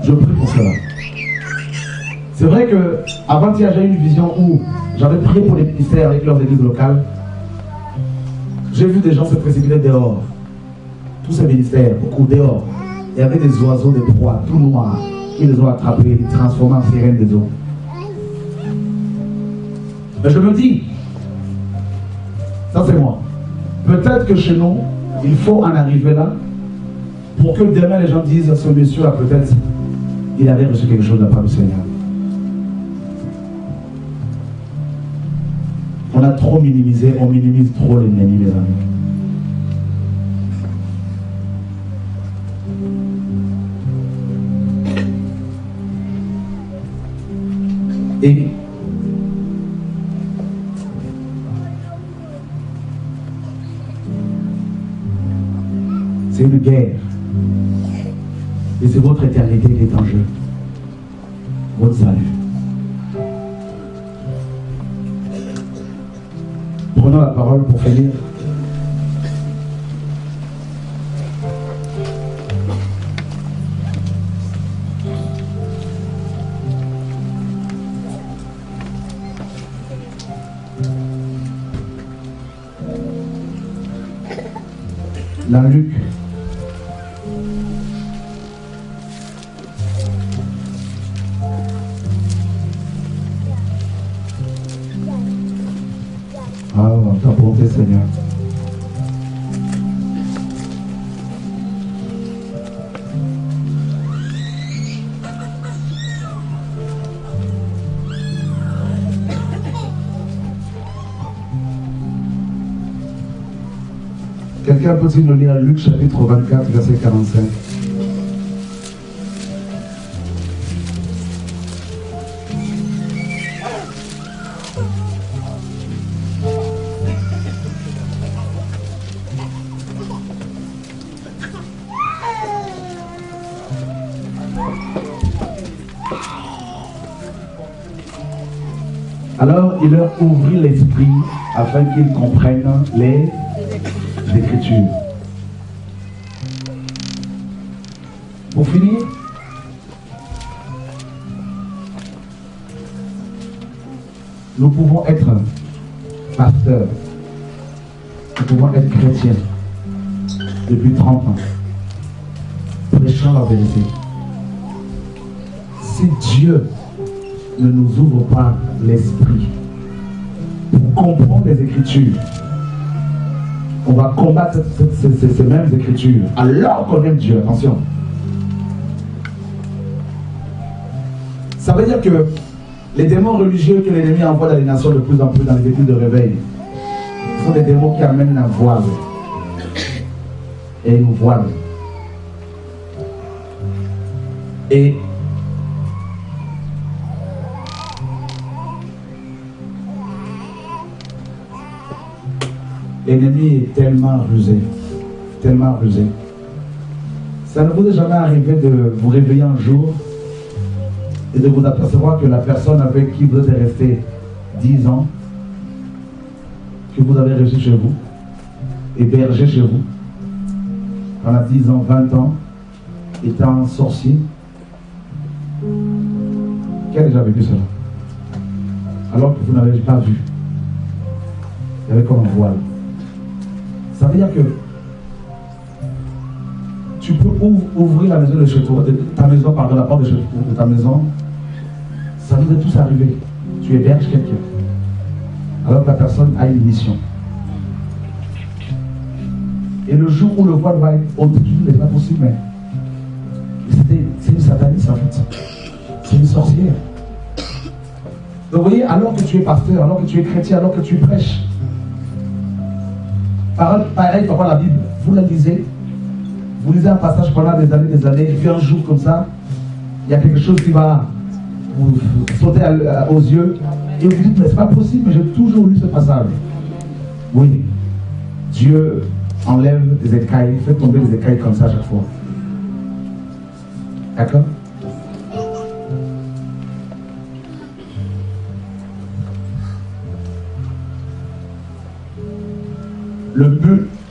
Je prie pour cela. C'est vrai que avant-hier, j'ai eu une vision où j'avais prié pour les ministères avec leurs églises locales. J'ai vu des gens se précipiter dehors. Tous ces ministères, beaucoup dehors. Il y avait des oiseaux, des proies, tout noirs, qui les ont attrapés, les transformés en sirènes des eaux. Mais je me dis, ça c'est moi. Peut-être que chez nous, il faut en arriver là pour que demain les gens disent, ce monsieur-là peut-être, il avait reçu quelque chose de la part du Seigneur. On a trop minimisé, on minimise trop l'ennemi, mes amis. Et c'est une guerre. Et c'est votre éternité qui est en jeu. Votre salut. Prenons la parole pour finir. dans Luc. Ah, ta bonté, Seigneur. Quelqu'un peut-il nous lire Luc chapitre 24, verset 45? Alors il leur ouvrit l'esprit afin qu'ils comprennent les Écritures. Pour finir, nous pouvons être pasteurs, nous pouvons être chrétiens depuis 30 ans, prêchant la vérité. Si Dieu ne nous ouvre pas l'esprit pour comprendre les Écritures, on va combattre ces mêmes Écritures alors qu'on aime Dieu. Attention. Ça veut dire que les démons religieux que l'ennemi envoie dans les nations de plus en plus dans les églises de réveil sont des démons qui amènent la voile. Et nous voilent. Et l'ennemi est tellement rusé, tellement rusé. Ça ne vous est jamais arrivé de vous réveiller un jour et de vous apercevoir que la personne avec qui vous êtes resté 10 ans, que vous avez reçu chez vous, hébergé chez vous, pendant 10 ans, 20 ans, étant sorcier? Qui a déjà vécu cela? Alors que vous n'avez pas vu. Il y avait comme un voile. Ça veut dire que tu peux ouvrir la maison de chez toi, ta maison, pardon, la porte de ta maison. Ça veut dire tout arriver. Tu héberges quelqu'un. Alors que la personne a une mission. Et le jour où le voile va être ôté, ce n'est pas possible, mais c'est une sataniste en fait. C'est une sorcière. Donc vous voyez, alors que tu es pasteur, alors que tu es chrétien, alors que tu prêches, pareil, parfois la Bible, vous la lisez, vous lisez un passage pendant des années, et puis un jour comme ça, il y a quelque chose qui va vous sauter aux yeux, et vous dites, mais c'est pas possible, mais j'ai toujours lu ce passage. Oui, Dieu enlève des écailles, fait tomber des écailles comme ça à chaque fois. D'accord?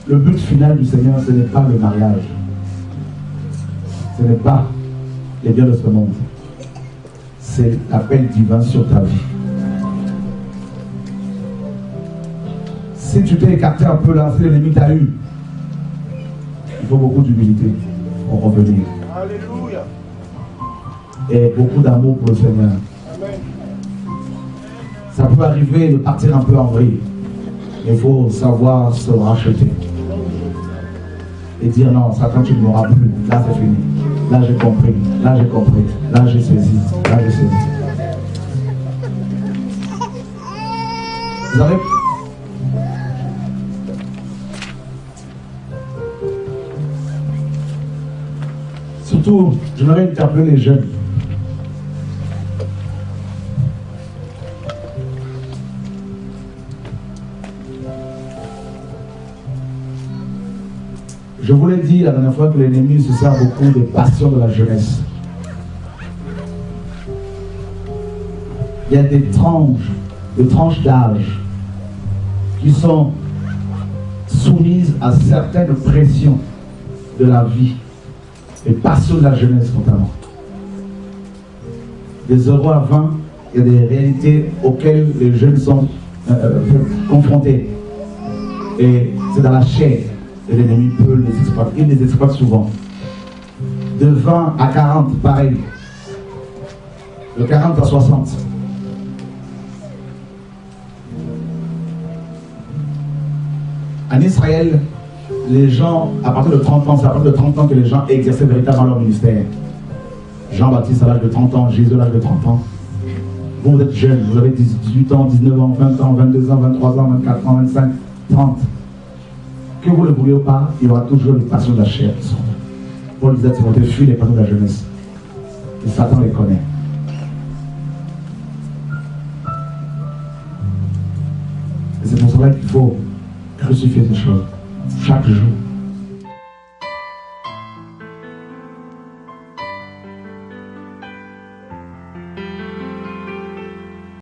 Le but final du Seigneur, ce n'est pas le mariage. Ce n'est pas les biens de ce monde. C'est l'appel divin sur ta vie. Si tu t'es écarté un peu là, si l'ennemi t'a eu, il faut beaucoup d'humilité pour revenir. Alléluia. Et beaucoup d'amour pour le Seigneur. Amen. Ça peut arriver de partir un peu en vrille. Il faut savoir se racheter. Et dire non, Satan, tu ne m'auras plus. Là, c'est fini. Là, j'ai compris. Là, j'ai compris. Là, j'ai saisi. Là, j'ai saisi. Vous avez... Surtout, je voudrais interpeller les jeunes. Je vous l'ai dit la dernière fois que l'ennemi se sert beaucoup des passions de la jeunesse. Il y a des tranches d'âge qui sont soumises à certaines pressions de la vie, les passions de la jeunesse notamment. Des 0 à 20, il y a des réalités auxquelles les jeunes sont confrontés. Et c'est dans la chair. Et l'ennemi peut les exploiter. Il les exploite souvent. De 20 à 40, pareil. De 40 à 60. En Israël, les gens, à partir de 30 ans, c'est à partir de 30 ans que les gens exerçaient véritablement leur ministère. Jean-Baptiste à l'âge de 30 ans, Jésus à l'âge de 30 ans. Vous êtes jeunes, vous avez 18 ans, 19 ans, 20 ans, 22 ans, 23 ans, 24 ans, 25, 30. Que vous ne vouliez ou pas, il y aura toujours les passions de la chair qui sont là. Paul disait à Timothée, fuis les passions de la jeunesse. Et Satan les connaît. Et c'est pour cela qu'il faut crucifier ces choses chaque jour.